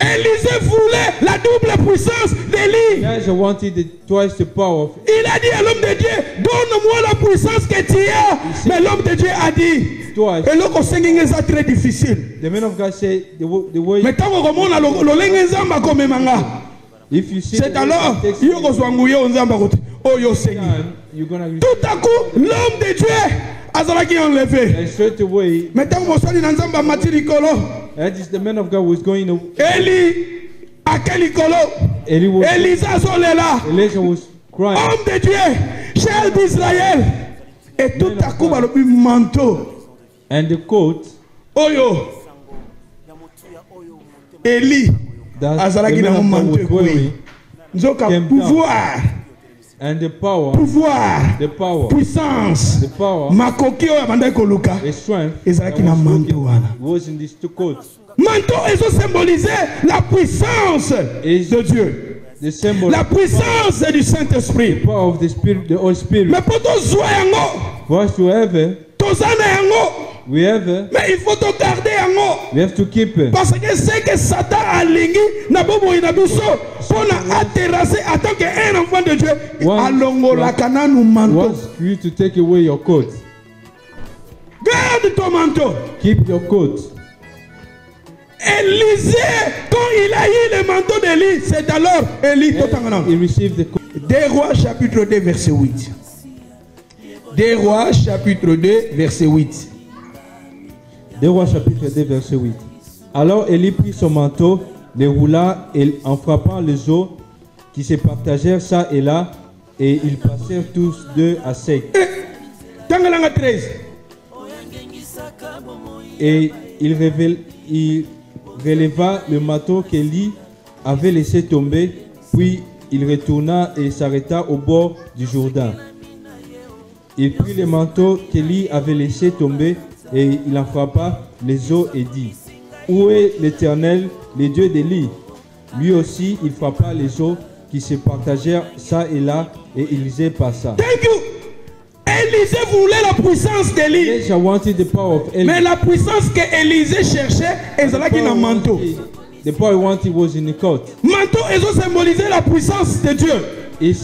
Élisée voulait la double puissance d'Élie. Elijah wanted twice the power of. Il a dit à l'homme de Dieu, donne-moi la puissance que tu as. Mais l'homme de Dieu a dit, et l'autre singing est très difficile. The man of God said the way. Mais tant qu'on a le nzamba comme manga. If you see. C'est alors, yo kozwanguye nzamba kote. Oh yo singing. Tout à coup, l'homme de Dieu azalaki enlevé. And straight away. Mais tant qu'on soit dans nzamba matirikolo. That is the man of God was going to. Eli akelikolo. Elisa solela. Elijah was crying. Homme de Dieu, chef d'Israël. Et tout à coup, le manteau. And the coat. Oyo. Eli. Azalaki na manteau. Nzoka pouvoir. And the power. Pouvoir. The power. Puissance. The power. Makoki oyo abanda koluka. The strength. Ezalaki na manteau wana. Was in these two coats. Manteau est symbolisé la puissance de Dieu. The symbol. La puissance du Saint-Esprit. The power of the Spirit, the Holy Spirit. Mais pour toi yango. For us to have it. Tozana yango. We have it. Mais il faut te garder yango. We have to keep it. Parce que c'est que Satan a lingi na bobo inabiso pour na terrasser en tant qu'un enfant de Dieu. Alongola kananu manteau. Once for you to take away your coat. Garde ton manteau. Keep your coat. Élisée, quand il a eu le manteau d'Élie, c'est alors Élie. He received the coat. 2 Rois chapitre 2 verset 8. 2 Rois chapitre 2 verset 8. 2 Rois chapitre 2 verset 8. Alors Élie prit son manteau, le roula et en frappant les eaux qui se partagèrent ça et là, et ils passèrent tous deux à sec. 13. Et il releva le manteau qu'Élie avait laissé tomber, puis il retourna et s'arrêta au bord du Jourdain. Il prit le manteau qu'Élie avait laissé tomber et il en frappa les eaux et dit: Où est l'Éternel, le Dieu d'Élie? Lui aussi, il frappa les eaux qui se partagèrent ça et là, et Élisée passa. Thank you. Élisée voulait la puissance d'Élie. Mais la puissance que Élisée cherchait, elle était dans le manteau. The power he wanted was in the coat. Manteau, ils ont symbolisé la puissance de Dieu.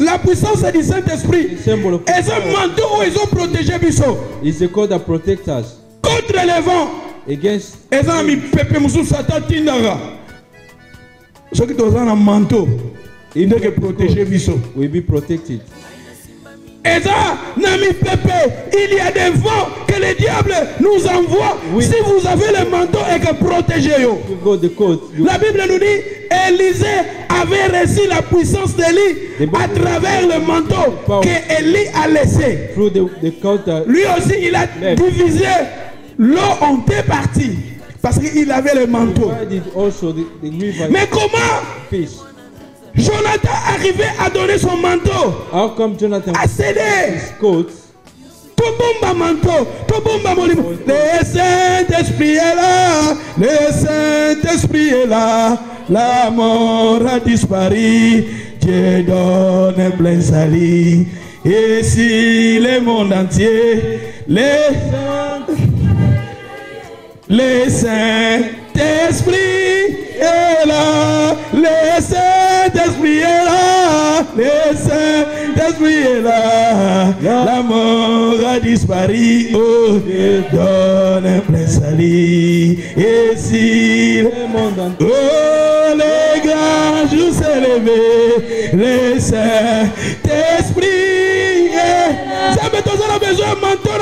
La puissance du Saint-Esprit. Et ce manteau où ils ont protégé Bissot. It's the coat that protects us. Contre le vent. Against. Ils ont mis Pepe Moussou Satan Tindara. Ceux qui ont un manteau, ils doivent protéger Bissot. Will be protected. Et ça, Nami Pepe, il y a des vents que le diable nous envoie. Oui. Si vous avez le manteau et que protégez-vous. La Bible nous dit, Élisée avait reçu la puissance d'Élie à travers le manteau que Élie a laissé. Lui aussi, il a divisé l'eau en deux parties. Parce qu'il avait le manteau. Mais comment Jonathan arrivait à donner son manteau. How come Jonathan a cédé his coat? Tobomba manteau, Tobomba molimo. Le Saint-Esprit est là, le Saint-Esprit est là. La mort a disparu, Dieu donne plein salut. Et si le monde entier, le Saint-Esprit est là, le Saint-Esprit est là, le Saint-Esprit est là, la mort a disparu, oh, donne un plein salut. Et si oh, les grands jours s'est levé, le Saint-Esprit. Ça me donne besoin de manteau.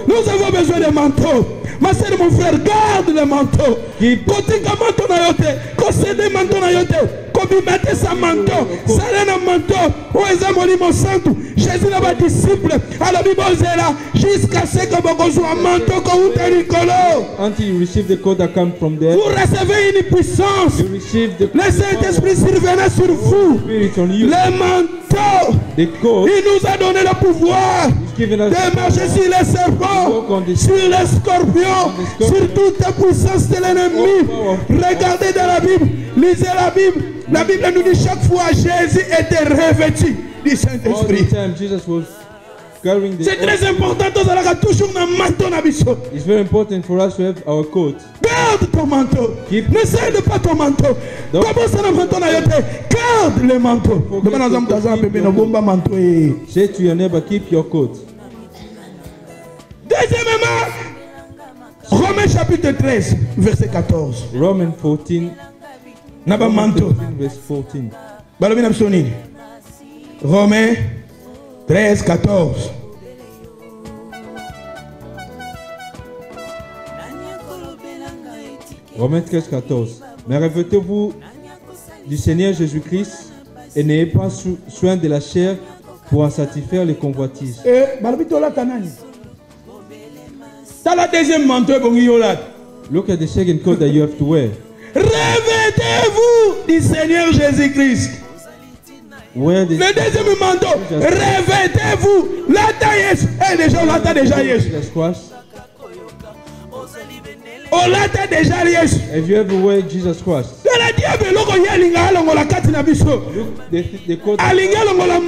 Nous avons besoin de manteau. Ma soeur, mon frère, garde le manteau. Côté manteau na yote, concédez manteau na yote. Comme mettez sa manteau, ça est un manteau. Où est mon limo santo? Jésus n'a pas disciple. À la Bible est là jusqu'à ce que vous ayez un manteau comme un Nicolo. Until you receive the code that comes from there. Vous recevez une puissance. You receive the le Saint-Esprit survenait sur vous. Le manteau. Il nous a donné le pouvoir de marcher sur les serpents, sur les scorpions, sur toute la puissance de l'ennemi. Regardez dans la Bible, lisez la Bible. La Bible nous dit chaque fois Jésus était revêtu du Saint-Esprit. C'est très important de toujours un manteau. It's very important for us to have our coat. Garde ton manteau. Ne cède pas ton manteau. Comment ça le manteau? Garde le manteau. Say to your neighbor, keep your coat. Deuxièmement, Romains chapitre 13, verset 14. Romans 14. Naba manteau. Verse 14. Romains 13, 14. Romains 13, 14. Mais revêtez-vous du Seigneur Jésus-Christ et n'ayez pas soin de la chair pour en satisfaire les convoitises. C'est la deuxième manteau. Look at the second coat that you have to wear. Revêtez-vous du Seigneur Jésus-Christ. Le deuxième manteau. Revêtez-vous. La taille est déjà la taille déjà yes. Oh la taille déjà yes. Have you ever wear Jesus Christ? The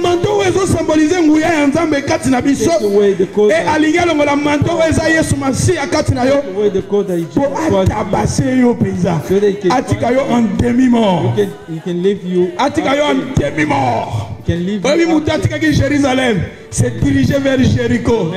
manteau est symbolisé nguya ya nzambe kati na biso. Et alinga longola manteau eza Yesu Masiya kati na yo. Pour atabasser yo peza. Atika yo en demi-mort. You can leave you. Atika yo en demi-mort. Oui, Moutatika qui Jérusalem s'est dirigé vers Jéricho.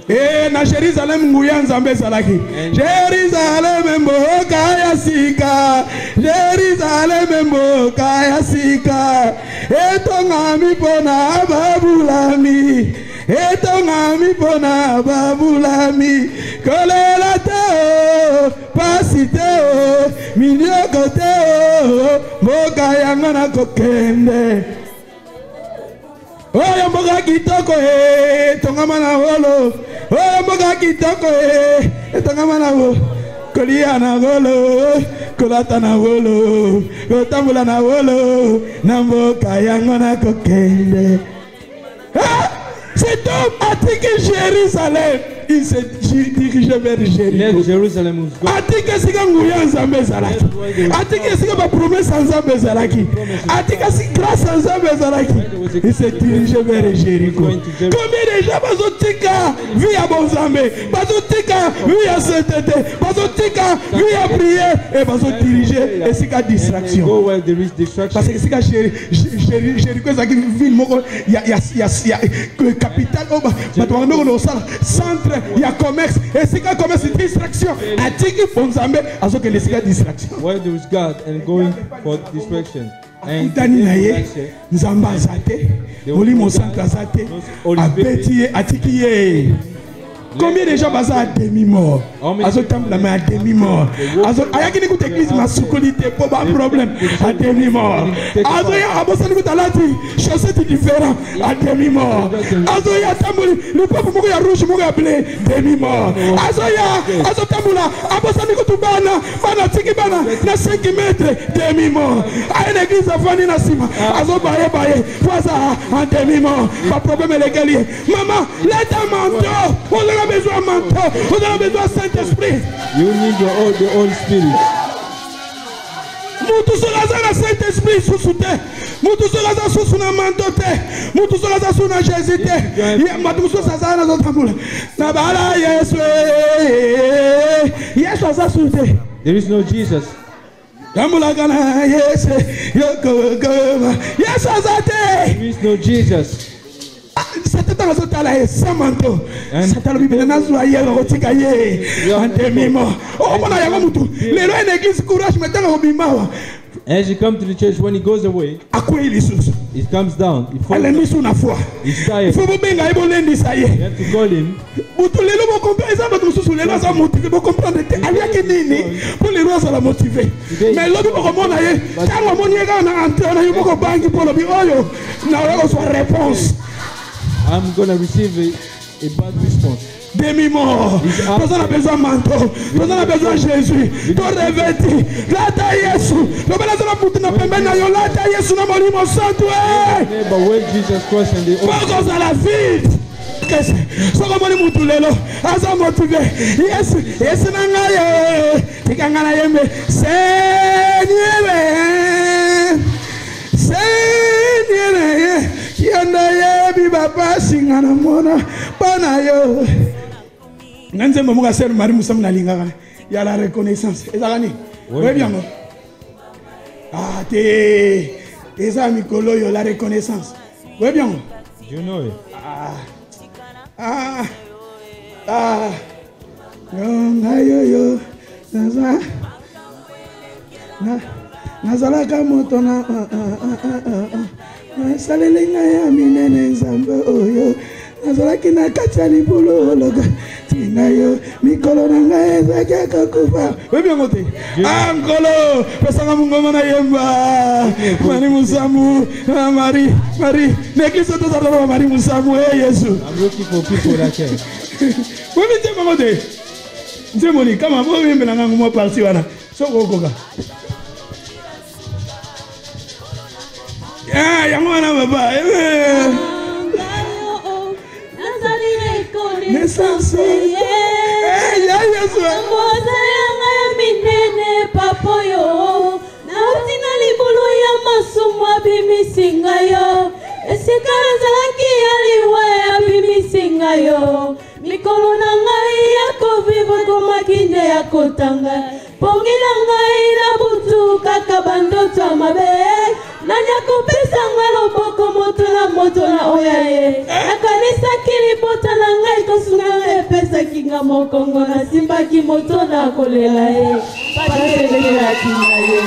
Et na Jérusalem nguya nzambe zalaki. Jérusalem mboka ya sika. Jérusalem mboka ya sika. Etongami pona babulami. Etongami pona babulami. Kolela teo, pasiteo, minyoko teo, mboka yango na kokende. Oya mboka kitoko tongama na wolo. Oya mboka kitoko tongama na wolo. Kolia na wolo, kolata na wolo, kotambula na wolo, na mboka yango na kokende. Cet homme a dit que Jérusalem, il se dirigeait vers Jérusalem. A dit que c'est un gouillard Nzambe Zalaki. A dit que c'est une promesse Nzambe Zalaki. A dit que c'est grâce à Nzambe Zalaki. Il se dirigeait vers Jéricho. Combien de gens bazotika vu à Bonzambe, bazotika vu à sainteté, bazotika vu à prier et bazo diriger et c'est une distraction. Parce que c'est que Jéricho c'est une ville il y a capital centre il y a commerce et c'est un commerce distraction a dit que Bonzambe a ce que les distraction. Where there is God and going for distraction. And Nzamba zate, Molimo Santa zate, Abeti atikiye. Combien de gens basent à demi-mort? Azo tam la main à demi-mort. Azo ayakini koute église ma soukolité pas problème à demi-mort. Azo ya abosa ni koute lati chaussette différent à demi-mort. Azo ya tambuli le peuple moko ya rouge moko ya bleu demi-mort. Azo tambula abosa ni koute bana tiki bana na 5 mètres demi-mort. A une église avani na sima. Azo baye poisa en demi-mort. Pas problème légal. Maman, let un manteau. Vous avez besoin de manteau, vous avez besoin de Saint-Esprit. You need the Holy Spirit. Mutu solaza Saint-Esprit sous te. Mutu solaza sous na manteau te. Mutu solaza sous na Jésus te. Ya matu solaza na zotamula. Na bala Yesu. Yesu aza sous te. There is no Jesus. Kamula kana Yesu. Yoko goma. Yesu aza te. There is no Jesus. C'était Satan azotala ye sans manteau. Satan lobi bina nazwa ye rotika ye en demi-mort. Oh mona yango mutu. Lelo en église courage metanga obimawa. As he comes to the church, when he goes away, it comes down. He falls down. He's tired. You have to call him. I'm going to receive a bad response. Demi-mort. Personne n'a besoin de manteau. Personne n'a besoin de Jésus. Ton revêti. Là, t'as Yesu. Le balance la poutre n'a pas même là, t'as Yesu n'a pas mon sang. But when Jesus Christ and the old à la vie. Qu'est-ce que c'est? Mutu lelo. Asa motivé. Yes. Yes nangaye. Tikangana yembe. Seigneur. Seigneur. Yanda yebi baba singana mona. Bana yo. Nanze momuka sel mari musam na lingaka. Il y a la reconnaissance. Ezakani. Oui bien. Ah te. Eza mikolo yo la reconnaissance. Oui bien. You know it. Yo naza. Nazalaka moto na salelinga ya minene nzambe oyo. Nazalaki na katia libulu loga tina yo mikolo nanga ezaki kakufa webi ngote ankolo pesanga mungoma na yemba mari musamu mari n'église to za mari musamu Yesu. I'm looking for people like that. Webi te ngote nzemoni kama bo yembe nanga ngumo parti wana soko koka yango wana baba naissance minene papoyo nautina libulu ya masumu abimisinga yo esika nazalaki aliwa abimisinga yo mikolo na ngai ya kovivre komaki nde ya kotanga pongi na ngai na butu kaka bandoto ya mabe nani akopesanga loboko moto na oya ye akanisaki libota na ngai kosunga epesaki nga mokongo nasimbaki moto na kolela ye patelelaki na ye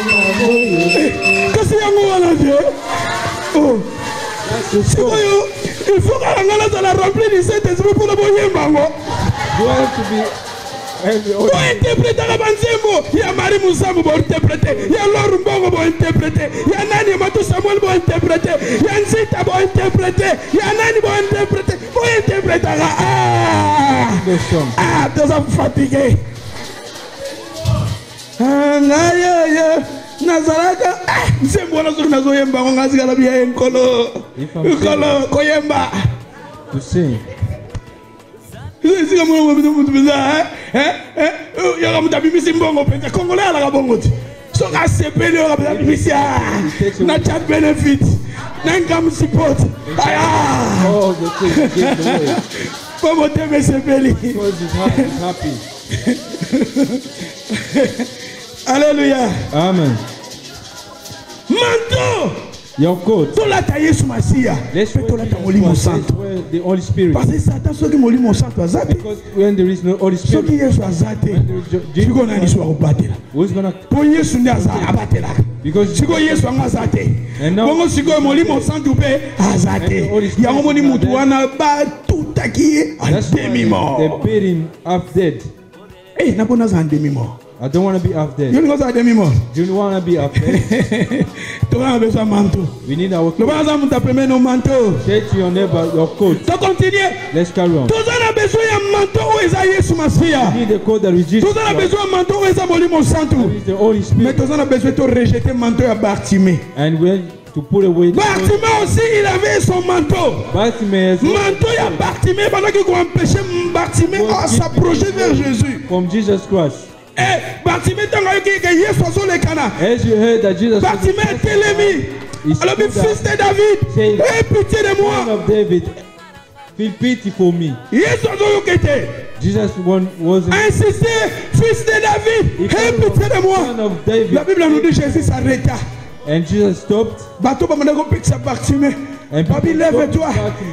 kasi yango wana te sikoyo il faut que la ngala la remplir de cet esprit pour le boyembango pour interpréter la banzembo ya Marie Musambo pour interpréter ya Laure Mbongo pour interpréter ya Nani Matou Samuel pour interpréter ya Nzita pour interpréter ya Nani pour interpréter deux hommes fatigués Nazaraka nzembo na zuri nazoyemba ngazi kala bia enkolo koyemba to sing. Sisi kama mtu biza ya kama tabimisi mbongo pesa Congolais ala kabongo ti so ka sepele ya kama tabimisi na chat benefit na income support oh the thing get away como teme sepele because he's happy. Alléluia. Amen. Manteau. Your coat. Let's where the Holy Spirit. Because when there is no Holy Spirit, who's gonna? Because and now they paid him half dead. I don't want to be half dead. Do you want to be half dead? We need our coat. Say to your neighbor, your coat. Let's carry on. We need a coat that is Jesus. The Holy Spirit. And when to put away Bartimée aussi, il avait son manteau. Manteau, il y a Bartimée pendant qu'il empêchait Bartimée à s'approcher vers Jésus. From Jesus Christ. Bartimée, as you heard that Jesus Bartimée était l'ennemi. Alors, le fils de David, aie pitié de moi. Son of David, feel pity for me. Jesus wasn't insisté, fils de David, aie pitié de moi. La Bible nous dit Jésus s'arrêta. And Jesus stopped. Papi, lève-toi.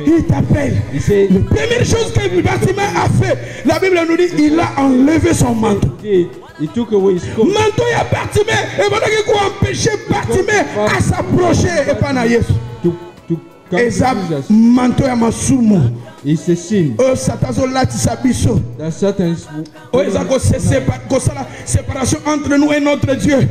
Il t'appelle. La première chose que Bartimée a fait, la Bible nous dit, il a enlevé son manteau. He took away his coat. Manteau ya Bartimée. Et voilà qu'il a empêché Bartimée à s'approcher et pas na Yesu. Et ça, manteau ya masumo. It's a sin. Oh, Satan zolatisa biso. That Satan is. Oh, ils ont la séparation entre nous et notre Dieu.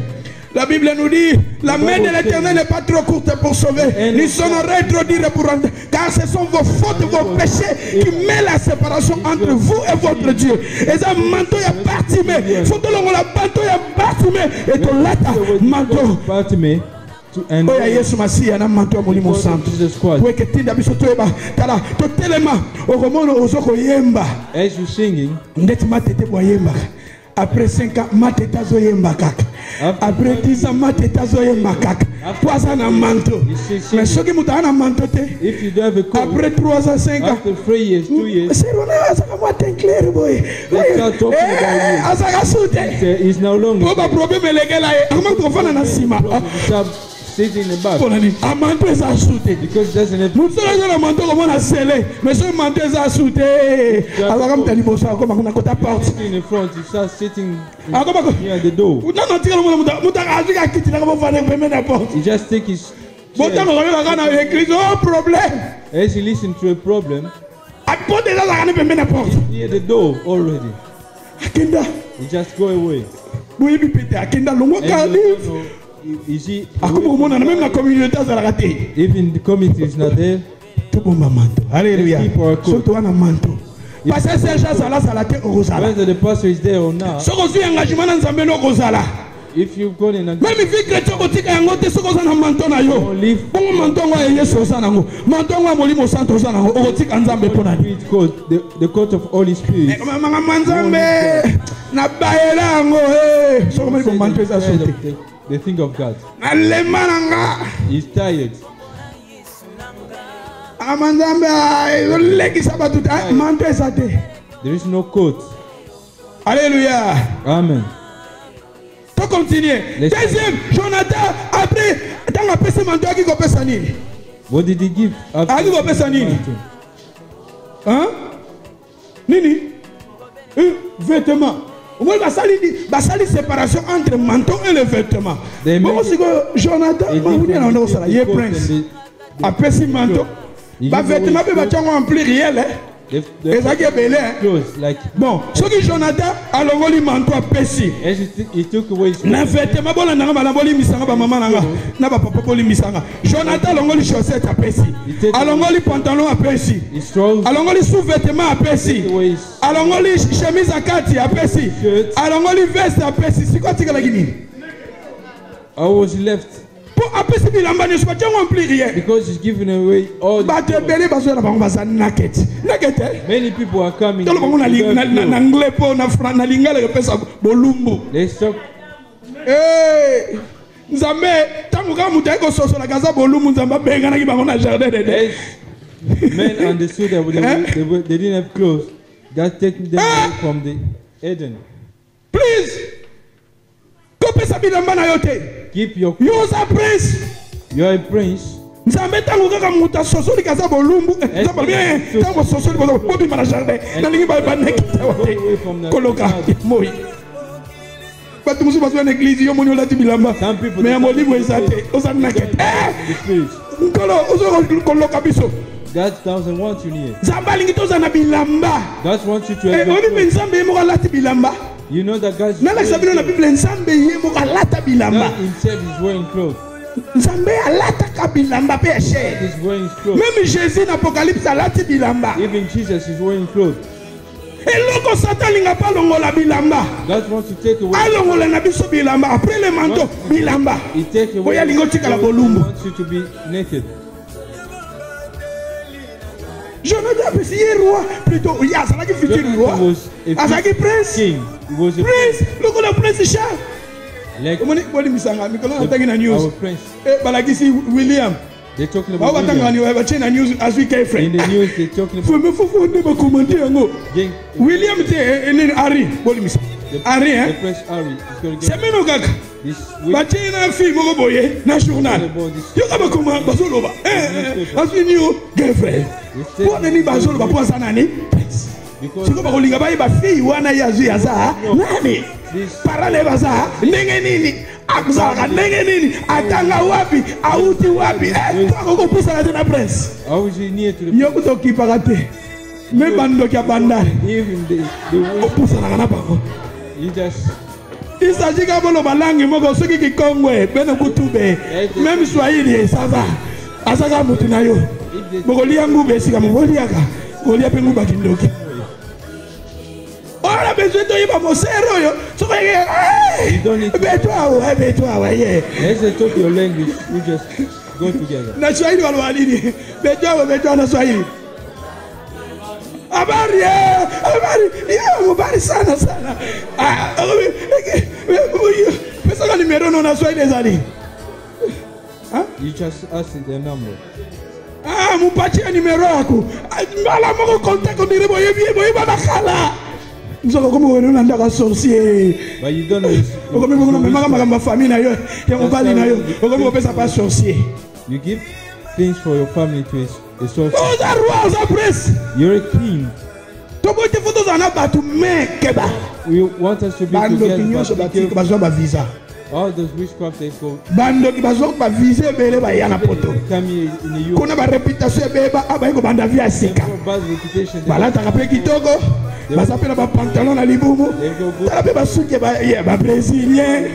La Bible nous dit, la main de l'Éternel n'est pas trop courte pour sauver, ni son oreille trop dure pour rendre, car ce sont vos fautes, vos péchés qui mettent la séparation entre vous et votre Dieu. Et ça, manteau ya Bartimée, faut que l'on la manteau ya Bartimée et ton lata manteau. Oh ya Yesu Masiya na manteau ya Molimo Santo. Oui que tinda biso toyeba tala to telema okomono ozoko yemba. As you singing, ndeti matete bwa yemba. Après 5 ans, mateta zoyemba kaka. Après 10 ans, mateta zoyemba kaka. 3 ans na manteau. Mais ce qui m'a na manteau te. If you don't have a coat, après 3 ans, 5 ans. After 3 years, 2 years. C'est bon, ça va moi clair boy. Let's start talking about you. Asaka soute. It's no longer. Oba problème legela e. Comment tu fana na sima? Sitting in the back. A manteau est soute. Because doesn't have. Nous sommes dans manteau comme on a scellé. Mais ce manteau est soute. Alors comme tu as dit bon ça comme on a côté porte. Sitting in front, you start sitting near the door. Non non, tu as le he just take his. Bon temps on va dans l'église, oh problème. As he listen to a problem. À porte déjà la gane pembe na porte. Near the door already. Akenda. He just go away. Oui bi pété akenda longo kali. Is he? Même la communauté a raté. Even the community is not there. Tout bon manteau. Alléluia. Surtout un manteau. Parce que c'est ça la salate au rosala. Whether the pastor is there or not. Ce que engagement dans Nzambe no rosala. If you go in and même vie chrétien kotika yango te soko za na manteau na yo. Bon manteau wa Yesu za nango. Manteau wa Molimo Santo za nango. Okotika Nzambe pona ni. The court of Holy Spirit. Mama Nzambe na baela yango eh. Soko mali ko manteau za sote. The thing of God. He's tired. There is no coat. Alléluia. Amen. Tu continues. Deuxième, Jonathan, après, dans la personne qui a fait nini. What did he give? Qui a fait nini? Hein? Nini? Vêtements. Moi, la séparation entre le manteau et le vêtement. Moi, aussi, Jonathan, il est prince. Après ce manteau, le vêtement peut être rempli réel. Et ça qui est belé. Bon, ce qui Jonathan a le manteau à Pessi. Le vêtement, bon, on a un misanga, maman, n'a pas papa misanga. Jonathan a le chaussette à Pessi. Alors, on a le pantalon à Pessi. Alors, on a le sous-vêtement à Pessi. Alors, on a le chemise à Kati à Pessi. Alors, on a le veste à Pessi. C'est quoi, tu as dit? I was left. Because he's giving away all the many people are coming. Let's talk. Men understood that they didn't have clothes. God taking them away from the Eden. Please. Keep your. You are a prince. You are a prince. God doesn't want you near. God wants you to have. You know that God himself is wearing clothes. Même Jésus dans l'Apocalypse alati bilamba. Even Jesus is wearing clothes. Eloko Satan linga pa longola bilamba. God wants to take away. Alongola na biso bilamba après le manteau bilamba. He take away. Oya lingo tika la bolumbu. Wants you to be naked. Jonathan est roi plutôt. Il y a ça qui futur roi. Azaki prince. King. He was a prince. Look at the prince Charles. Like news. Balagisi William. They're talking about William. News as we came in the news, they're talking about William Harry. Harry, the Prince Harry. C'est This week, batie na fille moko boye na journal yoka bakoma bazoloba asini yo girlfriend po nani bazoloba po asa nani siko bakolinga bayeba fille wana ye azwi aza nani parale baza ndenge nini akuzalaka ndenge nini atanga wapi auti wapi akokopusana te na prince yo kutokipaka te me bandoki ya bandari opusanaka na bango. Il s'agit qu'à mon langue, moi, ceux qui congoué, ben Boutube, même Swahili, ça va. Asaka Mutunayo, Mogolia Moube, si comme Moliaka, Molia Penguba Kindoki. On a besoin de y mon cerveau, so toi, ouais. Let's talk your language, we just go together. Na Swahili walwalini, beto na Swahili. Habari, habari sana. Pesa gani numero na Swahili zali? You just ask the number. Mupatie numero yako. Mbala moko contact ndire boye bana kala. Nzoko komo wena na ndaka sorcier. But you don't know. Okomi boko na mama famille na yo, ya mobali na yo. Okomi opesa pas sorcier. You give things for your family to a sorcerer. You're a king. We want us to be together. Visa. All those witchcraft they go. Bando ki bazo ba visa bele ba yana poto. Kuna ba reputation beba abayiko banda via sika. Balata kape kitoko. Basapela ba pantalon na libumu. Tala be basuke ba brésilien.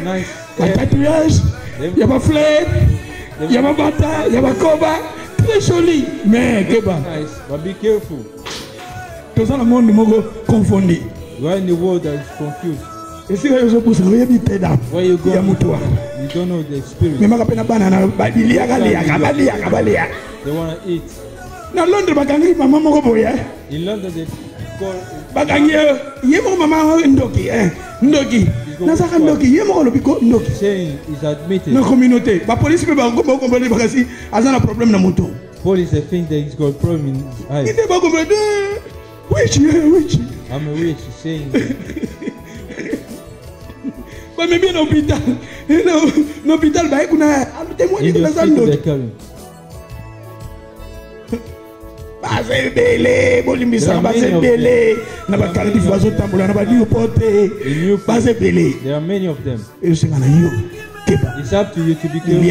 Ba tatouage. Ya ba fleur. Ya ba bata, ya ba koba. Très joli. Mais keba. Nice. But be careful. Tout ça le monde mogo confondu. You are in the world that is confused. Et si vous opposez, vous avez dit pédam. Where you go? You don't know the spirit. Mais ma kapena banana balia. They want to eat. Na Londres bakangi mama moko boya. In London they call bakangi yemo mama ndoki ndoki. Na saka ndoki yemo lobiko ndoki. Saying is admitted. Na communauté, ba police pe ba ngomba comprendre bakasi azana problème na moto. Police they think that he's got a problem in his eyes. Ite ba comprendre. Which? I'm a witch saying. But maybe in hospital. In hospital ba kuna témoigner de ça ndoki. Bazebele, bolimbisa bazebele, na bakalidi fazo tambola na ba new pote. Bazebele. There are many of them. It's up to you to be careful.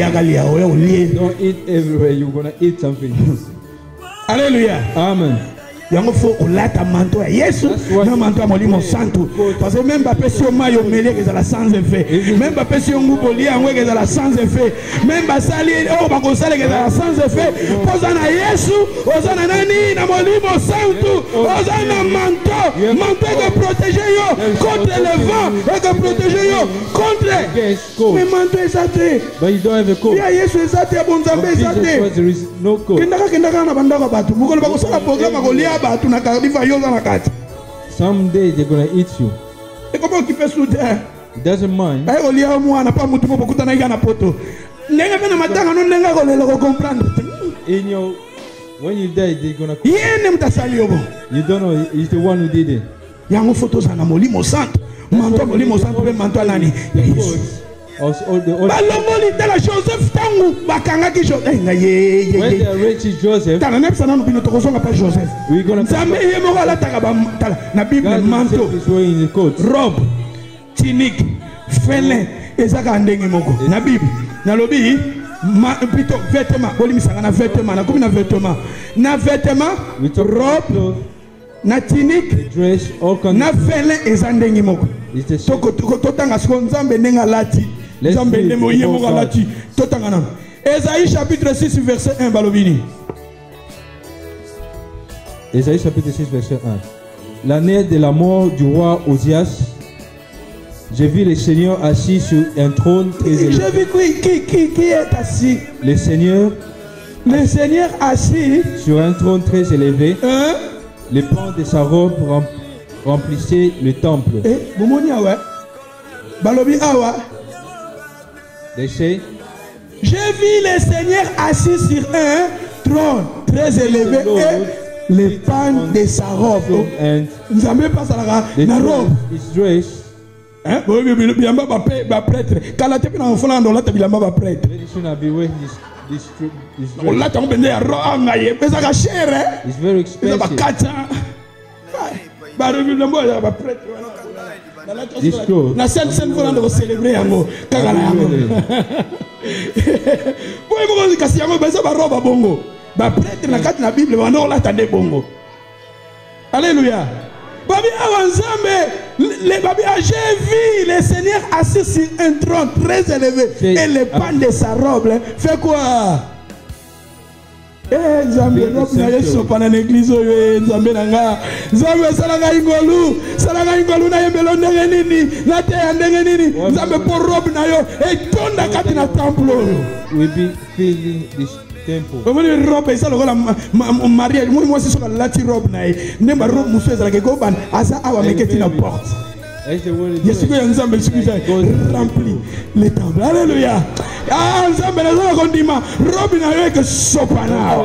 Don't eat everywhere. You're gonna eat something. Hallelujah. Amen. Yango faut ulata manto ya Yesu na manto ya Molimo Santo parce que même ba pesio mayo mele que la sans effet même ba pesio ngubo lia ngwe que la sans effet même ba sali o ba ko sali que la sans effet poza na Yesu ozana nani na Molimo Santo ozana manto que protéger yo contre le vent et que protéger yo contre mais manto esate but you don't have a coat. Ya Yesu esate bonzambe esate there is no coat. Kendaka na bandako batu mukolo ba ko sala programme ko lia. Someday they're gonna eat you. He doesn't mind. In your when you die, they're gonna. You don't know. He's the one who did it. Balomoli tala Joseph tangu bakangaki Joseph. When they arranged Joseph, tala nepsa nanu bino tokozonga pa Joseph. Nzambe ye moko alataka tala na Bible manteau, robe, tunique, fele ezaka ndenge moko. Na Bible nalobi plutôt vêtement, bolimisanga na vêtement, na komi na vêtement. Na vêtement, robe, na tunique, na fele ezandenge moko. Totanga sko Nzambe nenga lati. Nzambe ndemo yemo lati. Totanga na. Ésaïe chapitre 6 verset 1 balobini. Ésaïe chapitre 6 verset 1. L'année de la mort du roi Osias, j'ai vu le Seigneur assis sur un trône très élevé. J'ai vu qui est assis. Le Seigneur assis sur un trône très élevé. Les pans de sa robe remplissait le temple. They say, j'ai vu le Seigneur assis sur un trône très élevé et les pans de sa robe. And Nzambe passe la robe. His dress Hein? Bilamba ba prêtre. Kala te pina enfona ndo lata bilamba ba prêtre. Very soon I'll be wearing this On dress. lata mbende ya roa ngaye. Pesa ka cher. It's very Pesa ba expensive. kata. Ba bilamba ya ba prêtre. This clothes. Na scène fona ndo célébrer yango. Kaka na yango. Boy mo kasi yango besa ba roba bongo. Ba prêtre na kati na Bible ba ndo lata nde bongo. Alléluia. Babi Awanzambe, les babi, j'ai vu le Seigneur assis sur un trône très élevé. Et le pan de sa robe fait quoi? Eh, Nzambe, robe na Yesu pendant l'église, Nzambe nanga, Nzambe salanga ingolu, na yembelo ndenge nini, na te ndenge nini, Nzambe pour robe na yo, et tonda kati na temple. We'll be filling this temple. Comment une robe et ça le mariage, moi c'est sur la lati robe na ye, ne ma robe musuez la keko ban, asa awa meketi na porte. Yesu ko Nzambe sukuza rempli le temple. Alléluia. Ah Nzambe na zona kondima robe na yo ke sopana.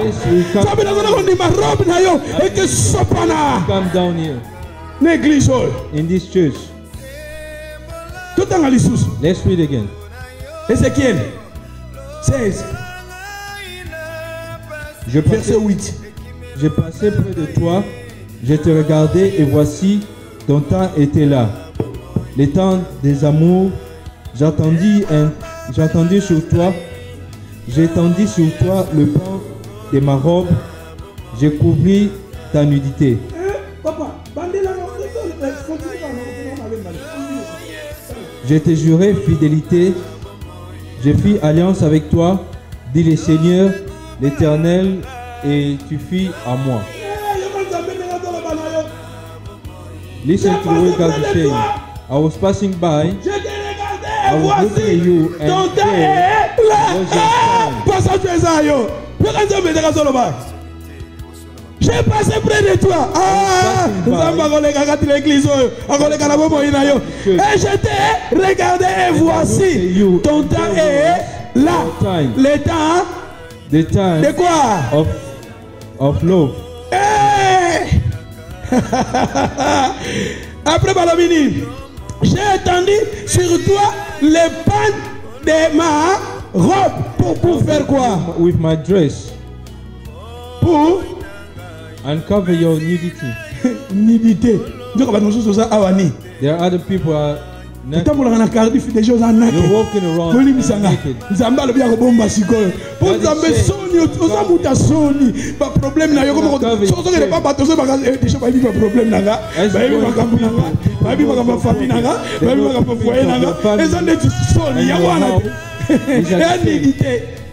Nzambe na zona kondima robe na yo ke sopana. Come down here. L'église in this church. Tout en lisusu. Let's read again. Ézéchiel 16. Verset 8. Je passais près de toi, je te regardais et voici, ton temps était là. Le temps des amours, j'attendis sur toi, j'étendis sur toi le pan de ma robe, je couvris ta nudité. Je te jurai fidélité, je fis alliance avec toi, dit le Seigneur, l'Éternel, et tu fis à moi. Listen to what God is saying. I was passing by, I was looking at you, and there was your son. J'ai passé près de toi. Ah, et je t'ai regardé et voici, ton temps est là. Le temps de quoi? Of love. Hey! Après Balabini, j'ai étendu sur toi les pans de ma robe pour faire quoi? With my dress. Pour uncover your nudity. Nudité. There are other people are naked. You're walking around naked.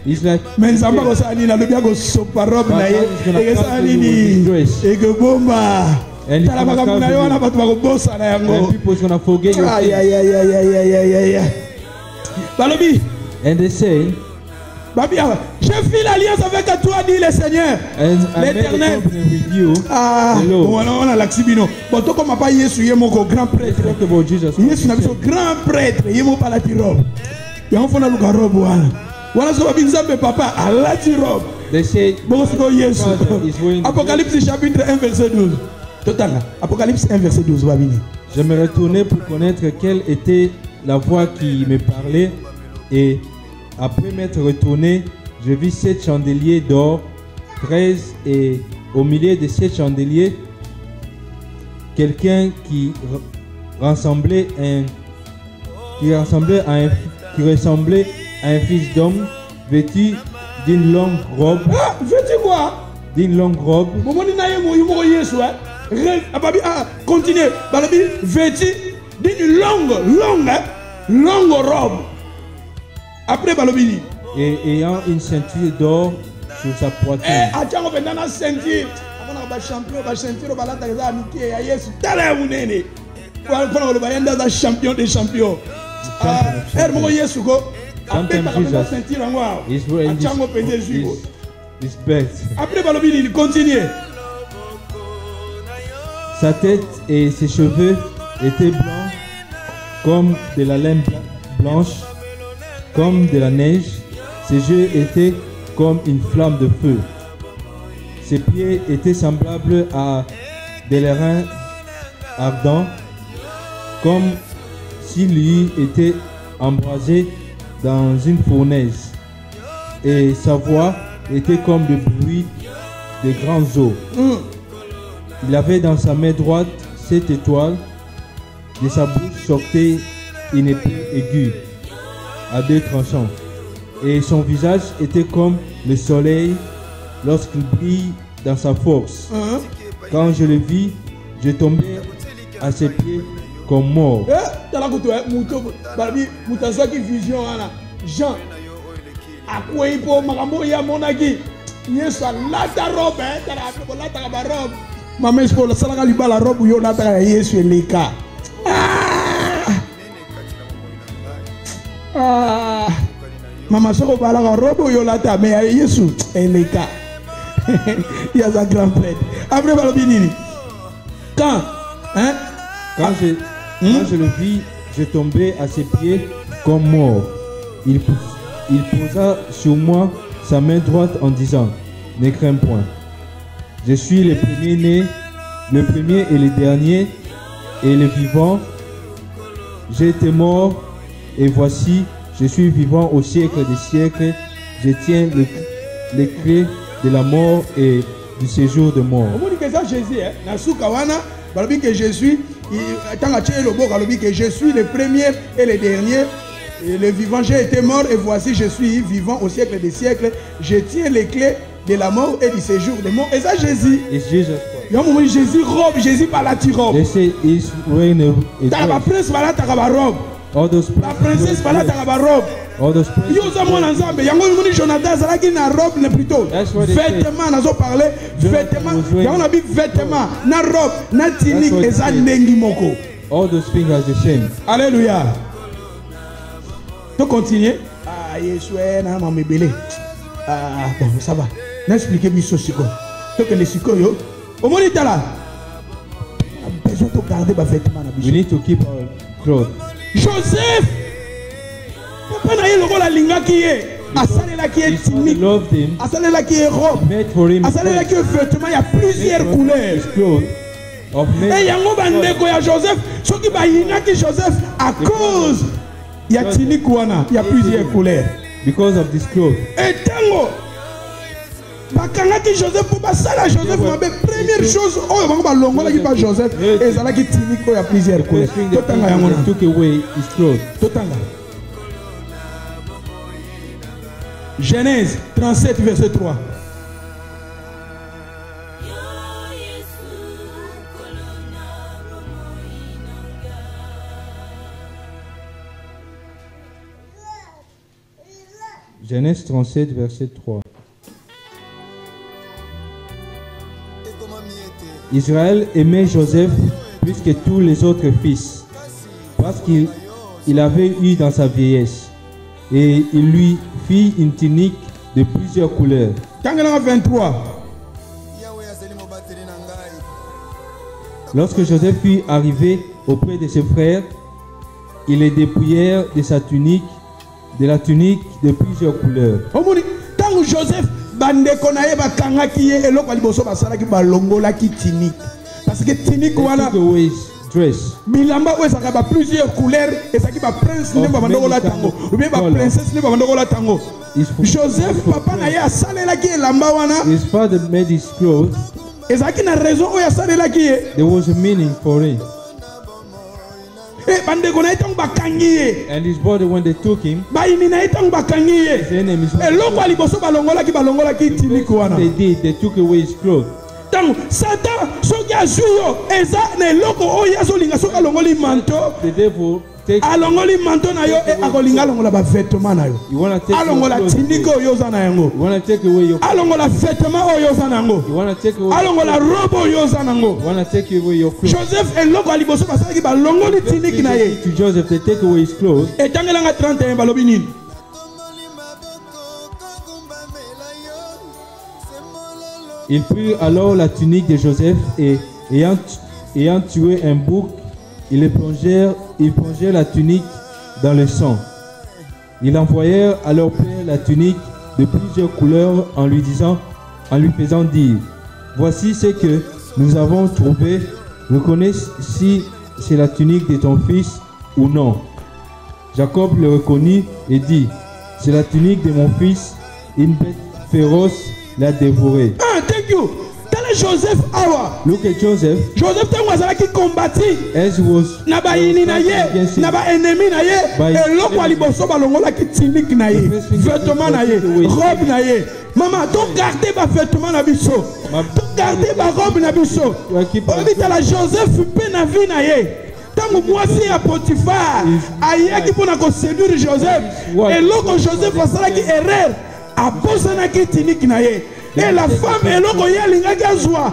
It's like and people's gonna forget your sins. And they say, j'ai fait l'alliance avec toi, dit le Seigneur, l'Éternel. Ah, on a l'axibino. Bon, toi comme pas Yesu, il est mon grand prêtre. Yesu n'a pas grand prêtre, il est mon palatirobe. Il y a un fond à l'ouga robe. Voilà ce que Nzambe papa a la robe. They say, Apocalypse chapitre 1 verset 12. Apocalypse 1 verset 12. Je me retournais pour connaître quelle était la voix qui me parlait, et après m'être retourné, je vis 7 chandeliers d'or, 13, et au milieu de 7 chandeliers, quelqu'un qui ressemblait à un fils d'homme, vêtu d'une longue robe. Ah, vêtu quoi? D'une longue robe. Continuez. Vêtu d'une longue robe. Après Balobini. Et ayant une ceinture d'or sur sa poitrine. Champion des champions. Après Balobini, il continue. Sa tête et ses cheveux étaient blancs comme de la laine blanche, comme de la neige. Ses yeux étaient comme une flamme de feu. Ses pieds étaient semblables à des reins ardents, comme s'il eût été embrasé dans une fournaise, et sa voix était comme le bruit des grands eaux. Il avait dans sa main droite 7 étoiles, de sa bouche sortait une épée aiguë à 2 tranchants, et son visage était comme le soleil lorsqu'il brille dans sa force. Quand je le vis, je tombais à ses pieds comme mort. Jean, à quoi il faut monaki? Yes, la robe, la robe. Maman, je peux la robe, yo la yes, les cas. Maman, je peux la robe, yo la mais yes, les cas. Il y a un grand prêtre. Après, quand, hein? Quand je le vis, je tombais à ses pieds comme mort. Il posa sur moi sa main droite en disant, ne crains point. Je suis le premier-né, le premier et le dernier, et le vivant. J'ai été mort, et voici, je suis vivant au siècle des siècles. Je tiens les clés de la mort et du séjour de mort. Que je suis, que je suis le premier et le dernier, et le vivant. J'ai été mort et voici je suis vivant au siècle des siècles. Je tiens les clés de la mort et du séjour de mort. Et ça Jésus. Jésus robe, Jésus par la robe. La prince par la robe. La princesse par la robe. Jonathan Zalaki na robe ne plutôt vêtements nazo parler vêtements on a dit vêtements na robe na tunique et ça nengi moko. All those things are the same. Alléluia. Tu continues. Ah Yeshua na mama belé. Ah bon ça va. N'expliquez pas ce quoi. Donc les sikoyo au monita là. Besoin de garder ba vêtements na biso. We need to keep our clothes. Joseph papa na ye lokola lingaki ye asalelaki ye tunique asalelaki ye robe asalelaki ye vêtement ya plusieurs couleurs et yango bandeko ya Joseph soki bayinaki Joseph à cause ya tunique wana ya plusieurs couleurs because of this cloth. Et tango bakangaki Joseph pour basala Joseph mabe première chose oyo bango balongolaki ba Joseph ezalaki tunique ya plusieurs couleurs totanga yango na took away his clothes. totanga Genèse 37 verset 3. Genèse 37 verset 3. Israël aimait Joseph plus que tous les autres fils, parce qu'il avait eu dans sa vieillesse. Et il lui fit une tunique de plusieurs couleurs. 23. Lorsque Joseph fut arrivé auprès de ses frères, ils les dépouillèrent de sa tunique, de la tunique de plusieurs couleurs. Tant Joseph bandeko na ye bakangaki ye eloko liboso basalaki balongolaki tunique parce que tunique wana dress. Bilamba où ça a plusieurs couleurs et ça qui va prince ne va vendre la tango ou bien va princesse ne va vendre la tango. Joseph papa na ya salela ki lamba wana. His father made his clothes. Et ça qui na raison où ya salela ki. There was a meaning for it. Et bande ko na itang bakangi. And his brother when they took him. Ba ini na itang bakangi. Et loko aliboso balongola ki tunique wana. They took away his clothes. Donc Satan soki azuyo eza na eloko oyo azolinga soki alongoli manto alongoli manto na yo e akolinga alongola ba vêtement na yo alongola tunique oyo oza na yango alongola vêtement oyo oza na yango alongola robe oyo oza na yango. Joseph eloko aliboso basalaki balongoli tunique na ye etangelanga 31 balobi nini. Ils prirent alors la tunique de Joseph et, ayant tué un bouc, ils plongèrent la tunique dans le sang. Ils envoyèrent à leur père la tunique de plusieurs couleurs en lui faisant dire, voici ce que nous avons trouvé, reconnais si c'est la tunique de ton fils. ou non. Jacob le reconnut et dit, c'est la tunique de mon fils, une bête féroce l'a dévoré. Ah, thank you. Joseph awa. Look at Joseph. Joseph tango azala ki combattu. As he was na ba ini na ye, na ba ennemi na ye, eloko aliboso balongola ki tunique na ye, vêtement na ye, robe na ye. Maman, to garder ba vêtement na biso. To garder ba robe na biso. Obita la Joseph pe na vie na ye. Tango mwasi ya Potiphar, ayaki pona ko séduire Joseph. Eloko Joseph asala ki erreur. Aposana ki tunique na ye. Et la femme eloko yalinga gazwa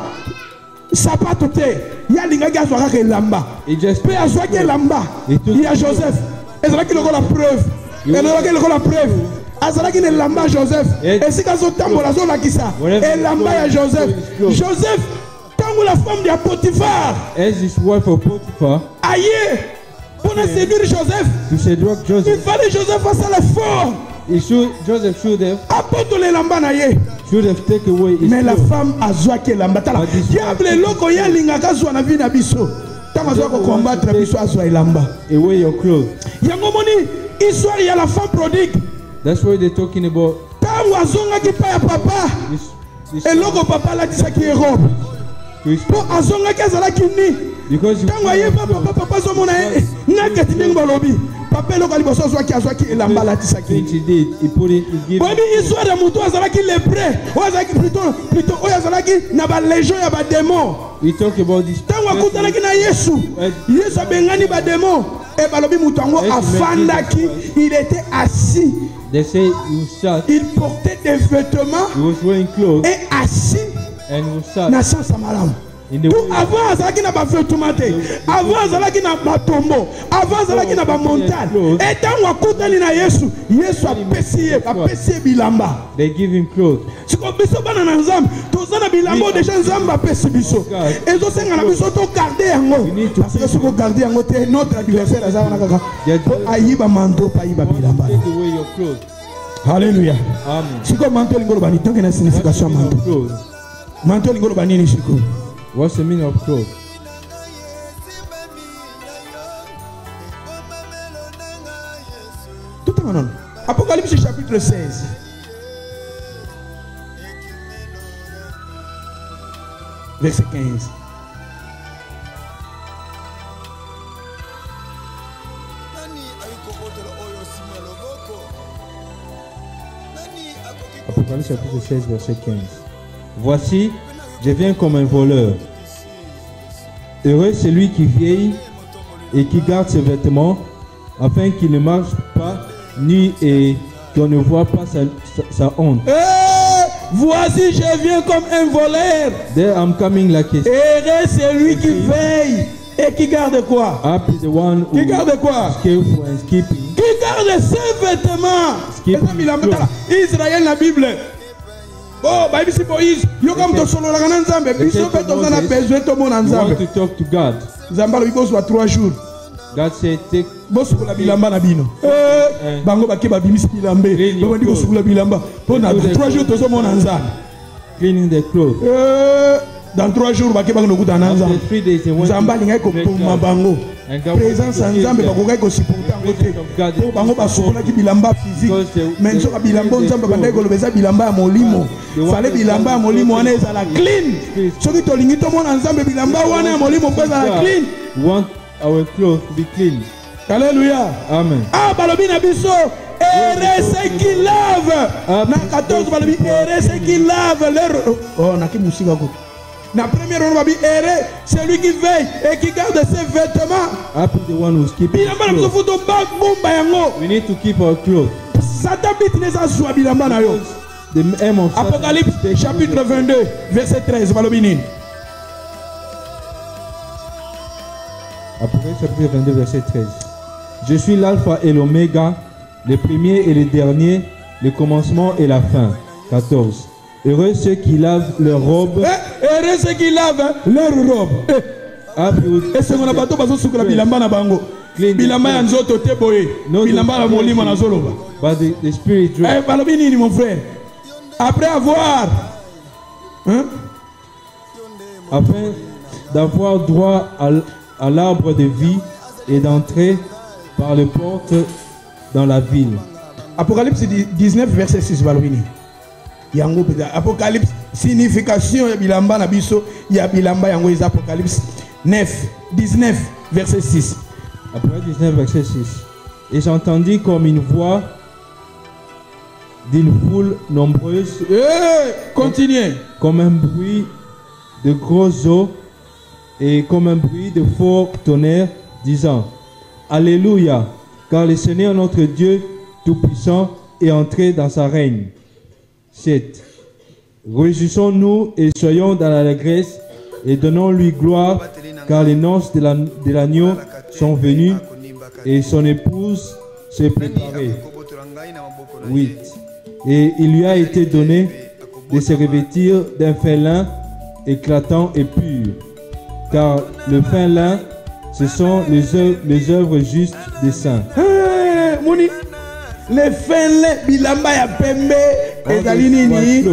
sapato te yalinga gazwa kaka elamba pe azwa ke elamba ya Joseph ezalaki loko la preuve ezalaki loko la preuve azalaki na elamba Joseph esika azotambola azolakisa elamba ya Joseph Joseph tango la femme de Potiphar as his wife of Potiphar aye pour séduire Joseph to seduce Joseph il fallait Joseph fasse l'effort Joseph should have apporte l'elamba na ye. Take away his mais la femme a joué que l'ambatala. Diable loko ya lingaka zwa na vie na biso. Tama zwa ko combattre biso azwa elamba. Away your clothes. Yango moni histoire ya la femme prodigue. That's what they're talking about. Tama azonga ki pa ya papa. Eloko papa la tisaki robe. Po azonga ki azala kini. Because tama yeba papa zo mona ngaka tineng balobi. Papa eloko liboso zwa ki azwa ki elamba la tisaki. He put it he Boni histoire ya mutu azala ki lepré. O azala ki plutôt o azala ki na ba légion ya ba démon. We talk about this. Tango akutana ki na Yesu. Yesu abengani ba démon. E balobi mutu ango afandaki, il était assis. They say you sat. Il portait des vêtements. He was wearing clothes. Et assis. And he was sat. Na sens malamu. Avant azalaki na ba vêtements te. Avant azalaki na ba tombeau. Avant azalaki na ba montagne. Et tango akutani na Yesu, Yesu apesi bilamba. They give him clothes. Siko biso bana na Nzambe, tozana bilamba déjà Nzambe apesi biso. Ezo senga na biso to garder yango. Parce que siko garder yango te notre adversaire azana na kaka. Ayiba manto pa ayiba bilamba. Take away your clothes. Alléluia. Amen. Siko manto lingolo bani tango na signification manto. Manto lingolo bani ni siko. What's the meaning of clothes? Tout est en Apocalypse chapitre 16. Verset 15. Apocalypse chapitre 16, verset 15. Voici, je viens comme un voleur. Heureux celui qui vieillit et qui garde ses vêtements, afin qu'il ne marche pas nu et qu'on ne voit pas sa honte. Voici, je viens comme un voleur. There I'm coming like a... Heureux celui qui veille et qui garde quoi? Happy the one who qui garde quoi? Careful and keeping. Qui garde ses vêtements. Israël, la Bible. Oh, Bible si Moïse, yo comme to solo la kana Nzambe, biso pe to na besoin to mona Nzambe. Want to talk to God. Nzamba lo biso 3 jours. God said take boso la bilamba na bino. Bango ba ke ba bimisi bilambe. Ba ndi boso la bilamba. Pona 3 jours to so mona Nzambe. Cleaning the clothes. Dans 3 jours ba ke ba no kuta na Nzambe. Nzamba linga ko poma bango. Présence en Nzambe ba ko ko supporter ngote. Po bango ba sokola ki bilamba physique. Mais nzoka bilamba Nzambe ba ndai ko lobeza bilamba ya molimo. Fallait bilamba ya molimo wana ezala clean. Soki to lingi to mona Nzambe bilamba wana ya molimo ko ezala clean. We want our clothes to be clean. Alléluia. Amen. Ah balobi na biso ere ce qui lave. Na 14 balobi ere ce qui lave leur. Oh na ki musika ko. La première on va dire celui qui veille et qui garde ses vêtements. Happy the one who's keeping his clothes. We need to keep our clothes. The aim of Apocalypse chapitre 22 verset 13. Apocalypse chapitre 22 verset 13. Je suis l'alpha et l'oméga, le premier et le dernier, le commencement et la fin. 14. Heureux ceux qui lavent leurs robes. Heureux ceux qui lavent leurs robes. Et c'est mon abato bazo sukula bilamba na bango. Bilamba ya nzoto te boye. Bilamba la molima na zoloba. But the spirit. Balobi nini mon frère? Après avoir afin d'avoir droit à l'arbre de vie et d'entrer par les portes dans la ville. Apocalypse 19, verset 6. Balobini. Yango peda. Apocalypse, signification ya bilamba na biso, ya bilamba yango is Apocalypse 19, verset 6. Apocalypse 19, verset 6. Et j'entendis comme une voix d'une foule nombreuse. Continuez. Comme un bruit de gros eaux et comme un bruit de fort tonnerre, disant: Alléluia, car le Seigneur notre Dieu Tout-Puissant est entré dans sa règne. 7. Réjouissons-nous et soyons dans l'allégresse et donnons-lui gloire, car les noces de l'agneau sont venues et son épouse s'est préparée. 8. Et il lui a été donné de se revêtir d'un fin lin éclatant et pur, car le fin lin, ce sont les œuvres justes des saints. Moni, les fin lin, bilamba ya pembe, ezali nini?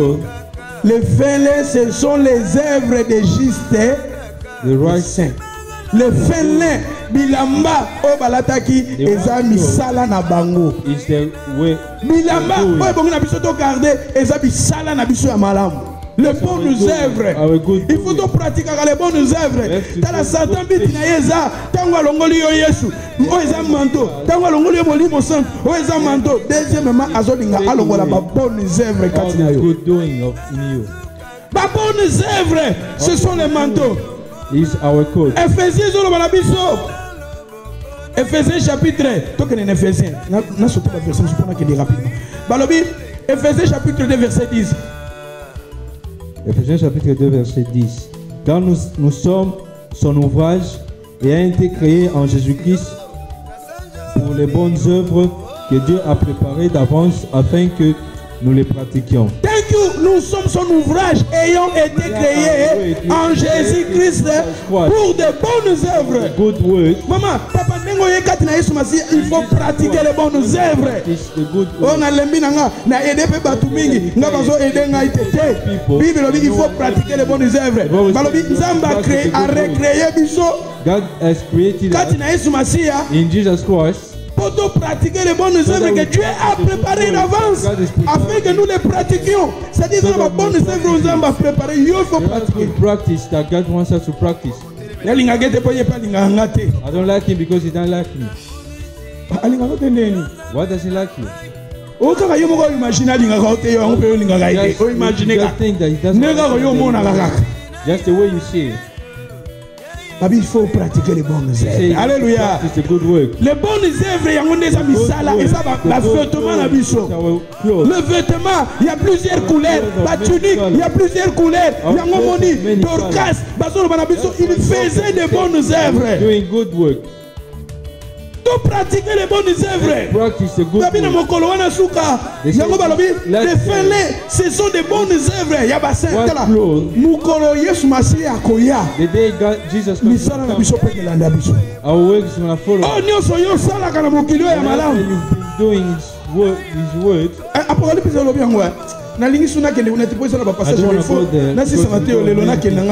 Les fin lin, ce sont les œuvres des justes des saints. Le fin lin, bilamba, o balataki, eza misala na bango. Bilamba, o bongo na biso to garder, eza misala na biso ya malamu. Les bonnes œuvres. Il faut to pratiquer les bonnes œuvres. Dans la Satan biti na yeza, tango longoli yo Yesu, o eza manto, tango longoli yo molimo santo, o eza manto. Deuxièmement, azolinga alongola ba bonnes œuvres katina yo. Ba bonnes œuvres, ce sont les manteaux. Is our code. Ephésiens zolo balabiso. Ephésiens chapitre, toke ne Ephésiens. Na soto ba verset je peux dire rapidement. Balobi, Ephésiens chapitre 2 verset 10. Ephésiens chapitre 2 verset 10. Car nous sommes son ouvrage et a été créé en Jésus-Christ pour les bonnes œuvres que Dieu a préparées d'avance afin que nous les pratiquions. Thank you. Nous sommes son ouvrage ayant été créé en Jésus-Christ pour de bonnes œuvres. Good work. Maman, papa, il faut pratiquer les bonnes œuvres. On a l'embinanga, na aider pe batumingi, nga bazo aider nga itete. Bible il faut pratiquer les bonnes œuvres. Balobi Nzamba a recréé biso. God has created us in Jesus Christ. Pour pratiquer les bonnes œuvres que Dieu a préparées d'avance afin que nous les pratiquions. C'est-à-dire que les bonnes œuvres nous avons préparées, il faut pratiquer. Practice that God wants us to practice. I don't like him because he doesn't like me. Why does he like you? Just think that he doesn't like you. Just the way you see it. Il faut pratiquer les bonnes œuvres. Alléluia. Les bonnes œuvres, il y a un misala et ça va vêtement la biso. Le vêtement, il y a plusieurs couleurs. La tunique, il y a plusieurs couleurs. Il y a un moni, Dorcas, Basolo Banabiso, il faisait des bonnes œuvres. Doing good work. To pratiquer les bonnes œuvres. Practice the good work. Les fêlés, ce sont des bonnes œuvres. Il y a bassin. Mukolo Yesu Masi akoya. The day God Jesus Christ our works will follow. Oh, nyoso yo sala kana mukilo ya malamu. Doing his word. Apocalypse lo biangwa. Na lingi suna kende unatipoisa na passage il faut. Na sisi Mateo lelo na kende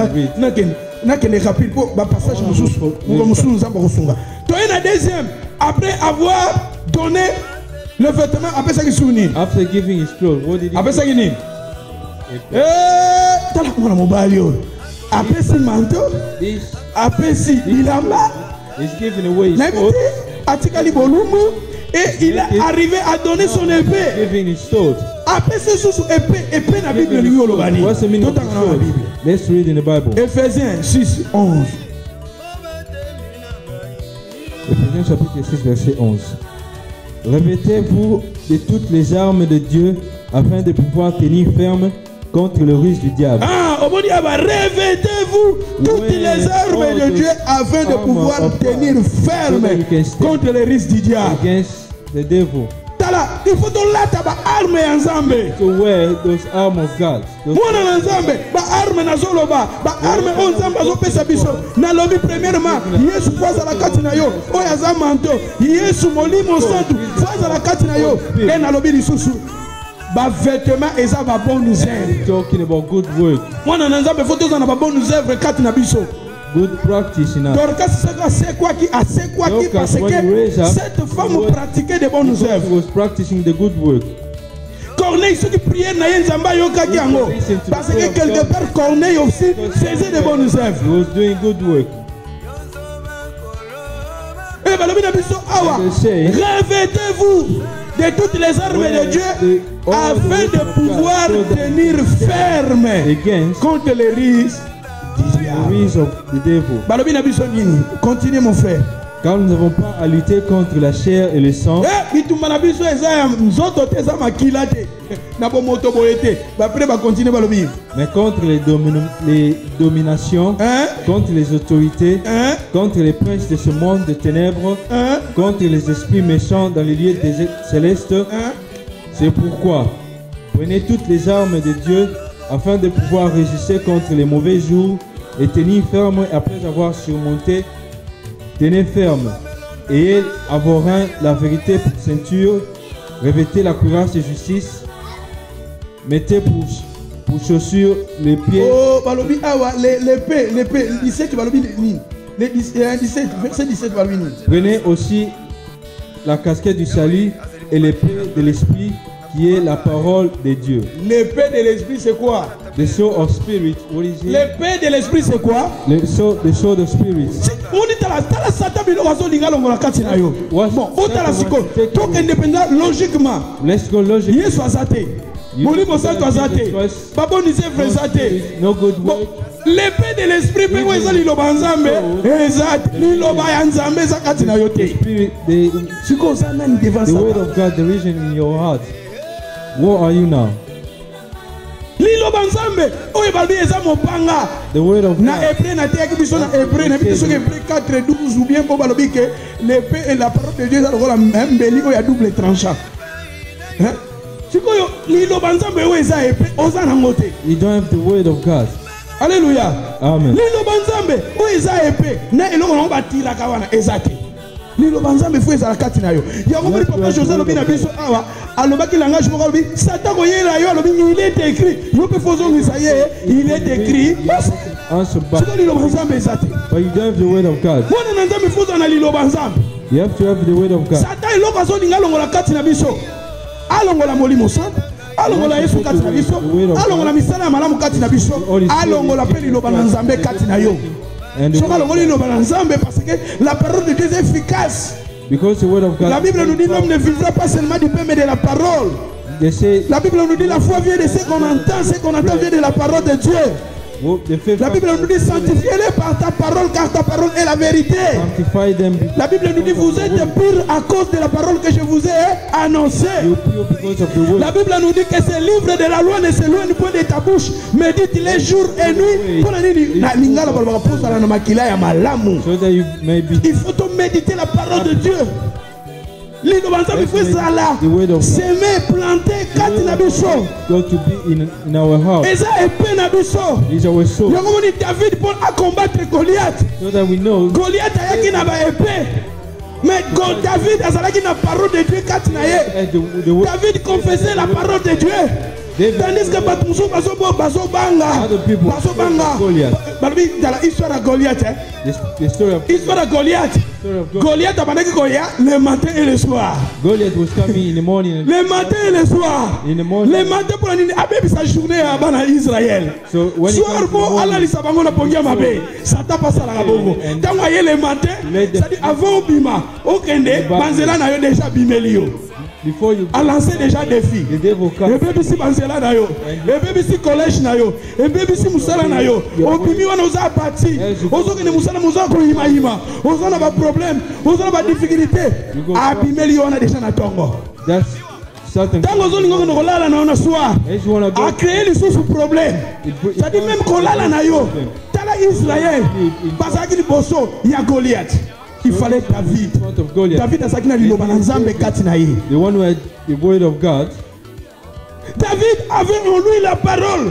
na kende rapide pour ba passage mususu. Ngo mususu nzamba kosunga. Toi na deuxième après avoir donné le vêtement après ça qui souvenir. After giving his clothes, what did he après ça qui ni? Tala kwa mobile yo. Après ce manteau, après ce bilamba, he's giving away his clothes. Atikali volume et il est arrivé à donner son épée. Giving his sword. Après ce sous épée na Bible lui olobani. What's the meaning of the sword? Let's read in the Bible. Ephésiens 6, 11. Ephésiens chapitre 6 verset 11. Revêtez-vous de toutes les armes de Dieu afin de pouvoir tenir ferme contre le ruse du diable. Revêtez-vous toutes les armes de Dieu afin de pouvoir tenir ferme contre les risques du diable. Against the devil. Il faut que la arme ensemble. To wear those armor of God. Mwana ensemble, ba arme na zoloba, ba arme ensemble azopesa biso. Na lobi premièrement, Yesu kwaza la kati na yo, oya za manto. Yesu molimo santu, kwaza la kati na yo. Et na lobi lisusu. Ba vêtement eza ba bonnes œuvres. Talking about good work. Mwana ensemble faut tozana ba bonnes œuvres kati na biso. good practice in us. Dorcas c'est quoi qui parce que cette femme pratiquait de bonnes œuvres. She was practicing the good work. Corneille, ceux qui priaient Nayen Zamba Yokaki Ango. Parce que quelque part Corneille aussi faisait de bonnes œuvres. He was doing good work. Revêtez-vous de toutes les armes de Dieu afin de pouvoir tenir ferme contre les risques du diable. Continue mon frère. Car nous n'avons pas à lutter contre la chair et le sang. Mais contre les dominations, contre les autorités, contre les princes de ce monde de ténèbres, contre les esprits méchants dans les lieux célestes. C'est pourquoi prenez toutes les armes de Dieu afin de pouvoir résister contre les mauvais jours et tenir ferme après avoir surmonté. Tenez ferme, ayez à vos reins la vérité pour ceinture, revêtez la courage de justice, mettez pour chaussures les pieds. Oh, balobi awa, l'épée, 17 balobi ni. 17, verset 17 balobi ni. Prenez aussi la casquette du salut et l'épée de l'esprit qui est la parole de Dieu. L'épée de l'esprit c'est quoi? The sword of spirit, what is it? L'épée de l'esprit c'est quoi? The sword of spirit. On dit la satan bilo wazo linga longola kati na yo. Bon, otala siko. Donc indépendant logiquement. Let's go logiquement. Yesu azate. Molimo santo azate. Babo ni c'est vrai azate. No good work. L'épée de l'esprit pe ko ezali loba nzambe. Ezate. Ni loba ya nzambe za kati na yo te. Siko sana ni devant ça. The word of God, the reason in your heart. What are you now? The word of God. Na hébreu na teki biso na hébreu na biso que hébreu 4:12 ou bien pour balobi que l'épée et la parole de Dieu ça la même beli o ya double tranchant. Hein? Sikoyo lilo banzambe o eza épée oza na ngote. You don't have the word of God. Alléluia. Amen. Lilo banzambe o eza épée na eloko na batira kawana ezate. Lilo banzambe fo eza kati na yo. Ya ngomri papa José lobi na biso awa alobaki langage moko lobi Satan ko yela yo lobi il est écrit. Yo pe fozo ngisaye il est écrit. But you don't have the word of God. You have to have the word of God. Satan eloko azolinga longola kati na biso. Alongola molimo santo. Alongola Yesu kati na biso. Alongola misala ya malamu kati na biso. Alongola pe liloba na Nzambe kati na yo. Soka longola liloba na Nzambe parce que la parole de Dieu est efficace. Because the word of God. La Bible nous dit l'homme ne vivra pas seulement du pain mais de la parole. La Bible nous dit la foi vient de ce qu'on entend vient de la parole de Dieu. La Bible nous dit sanctifie-les par ta parole car ta parole est la vérité. La Bible nous dit vous êtes purs à cause de la parole que je vous ai annoncée. La Bible nous dit que ce livre de la loi ne s'éloigne point de ta bouche. Médite-les jour et nuit. Il faut méditer la parole de Dieu. L'ino banzambe faut sala semer planter kati na biso got to be in our house. Eza épée na biso Is our soul. yango moni David pour à combattre Goliath So that we know Goliath ayaki na ba épée mais David azalaki na parole de Dieu kati na ye David confessait la parole de Dieu. Tandis que Batmuso baso banga Barbie dans l'histoire de Goliath l'histoire de Goliath Goliath a bandé le matin et le soir. Goliath was coming in the morning. Le matin et le soir. In the morning. Le matin pour sa journée à Israël. So when soir bon Allah li sabango na pongia mabe. Satan passe à la bongo. Tant le matin, c'est-à-dire avant bima, okende banzela na yo déjà bimelio. Before you a lancé déjà des filles. The devil comes. Et bébé si banzela na yo. Et bébé si collège na yo. Et bébé si musala na yo. Obimi wana oza parti. Ozo kene musala muza ko ima. Ozo na ba problème. Ozo na ba difficulté. Abimeli wana déjà na tongo. That's certain. Tango ozo ningo no kolala na ona soir. A créer les sous problème. Ça dit même kolala na yo. Tala Israël. Basaki ni bosso ya Goliath. Il fallait David. David a sakina liloba na Nzambe kati na ye. The one who had the word of God. David avait en lui la parole.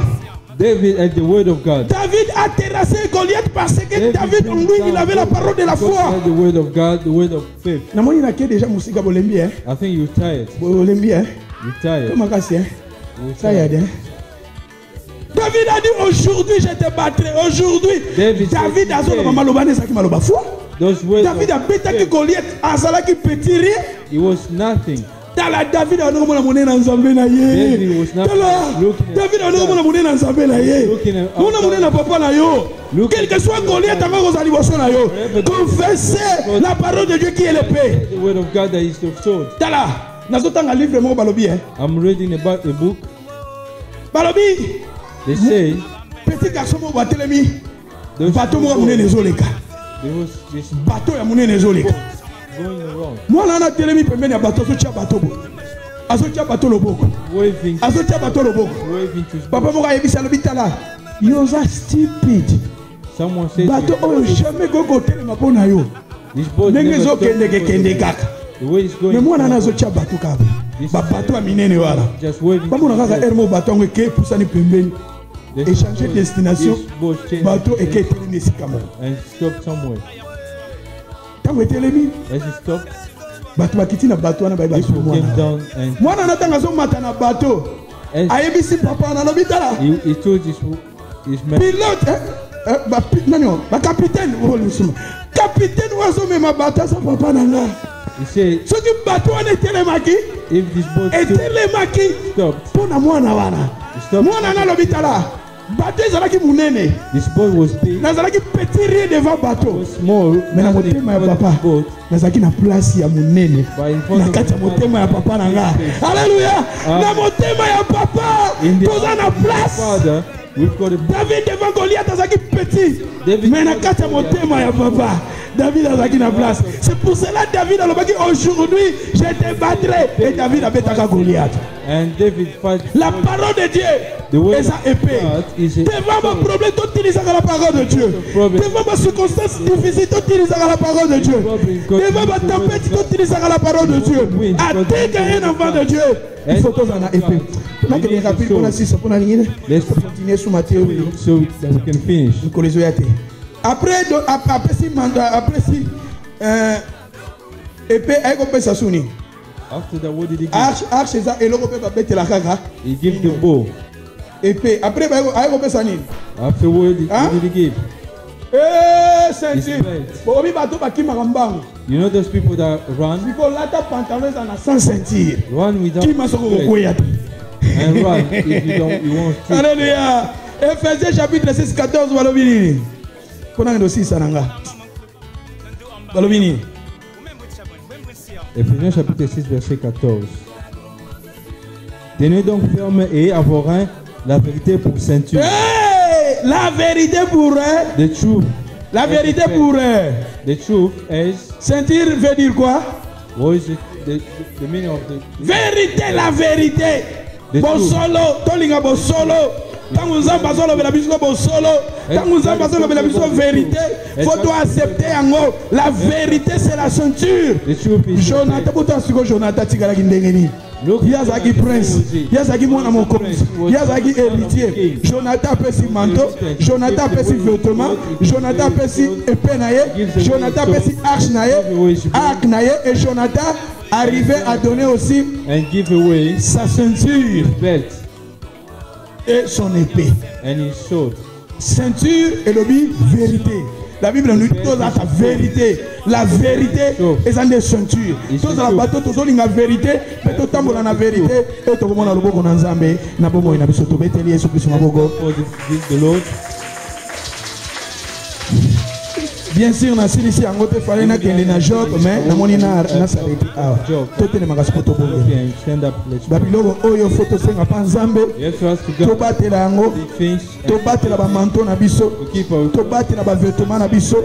David had the word of God. David a terrassé Goliath parce que David en lui il avait la parole de la foi. The word of God, the word of faith. Na moni na ke déjà musika bolembi hein. I think you're tired. Bolembi hein. You're tired. Comment kasi hein? Tired hein. David a dit aujourd'hui je te battrai. Aujourd'hui, David a dit David a pété Goliath, Azala qui petit rien. He was nothing. David a dit David a dit quel que soit Goliath, confessez la parole de Dieu qui est l'épée. The word of God that is the sword. I'm reading about a book. They say petit garçon bateau there was this bateau ya munene ezoleka going around, mwana na telemi pembeni ya bateau azotia bateau bo azotia bateau loboko waving azotia bateau loboko to his papa moko ayebisa lobi tala yoza stupid someone said bateau oyo jamais koko telema mpona yo this boat ndenge never ezokende kende kaka the way it's going. me mwana na azotia bateau kaka babateau ya minene wana Just waving bamona kaka ermo bateau yango eke epusani pembeni échanger destination bateau eke etelemi esika moko and stop somewhere. ntango etelemi As he stopped, bato bakiti na bateau wana bayi people came mwana down and mwana na ntango azomata na bateau ayebisi papa na lobi tala he told his man, pilote bakapitaine kapitaine oyo azomema bateau aza papa na nga he said, soki bateau wana etelemaki if this boat etelemaki stopped, mpo na mwana wana mwana na lobi tala bateau ezalaki monene this boat was big, nazalaki petit rien devant bateau was small, me na motema ya papa boat, nazalaki na place ya monene but in front na of kati ya motema ya papa na nga alleluya na motema ya papa toza na place Father, we've got a David devant Goliath azalaki petit mais na kati ya motema ya papa David azalaki na place. C'est pour cela David alobaki aujourd'hui je te battrai et David abetaka Goliath. And David fight. La parole de Dieu est sa épée. Devant mon problème, tu utilises la parole de Dieu. Devant ma circonstance difficile, tu utilises la parole de Dieu. Devant ma tempête, tu utilises la parole de Dieu. Attaque un enfant de Dieu. Il faut que tu aies épée. Let's continuer sur Matthieu. So that we can finish. Après si épée aiko sasuni. After that, what did he give? Arche eza eloko pe ba betela kaka. He gave the bow. Épée après aiko pesa nini? Afterward, what did he give? Ceinture. Bobi bato bakimaka mbango. You know those people that run? People lata pantalon na sans ceinture. Run without and run if you won't. Alléluia. Ephésiens chapitre 6 14 balobi nini? Pona ndo 6 ananga. Balobi nini? Ephésiens chapitre 6 verset 14. Tenez donc ferme et à vos reins la vérité pour ceinture. La vérité pour the truth. La vérité pour the truth is. Ceinture veut dire quoi? What is it? The meaning of the vérité, la vérité. Bosolo, tolinga bosolo. Tangu nzamba solo bela biso bosolo. Tangu nzamba solo bela biso vérité. Faut accepter yango. La vérité c'est la ceinture. Jonathan puta siko Jonathan tigala kindengeni. Yazaki prince, Yazaki mwana mokonzi, Yazaki héritier. Jonathan pesi manteau, Jonathan pesi vêtement, Jonathan pesi épée naye, Jonathan pesi arche naye, et Jonathan arrivait à donner aussi sa ceinture et son épée. Ceinture et l'objet vérité. La Bible nous dit tous à ta vérité. La vérité est dans des ceintures. Tous à la bateau, tous la vérité. Mais tout le temps dans la vérité. Et tout le monde a le bon qu'on a ensemble. N'a pas moyen de tomber télé sur plus de l'autre. Bien sûr, on a ici un côté fallait na kende na job, mais na moni na s'arrêter. Ah, tout est magasin pour tout le monde. Babylone, oyo photo senga panzambe. To batela yango. To batela ba manteau na biso. To batela ba vêtements na biso.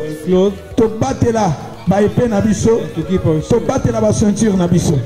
To batela ba épée na biso. To batela ba ceinture na biso.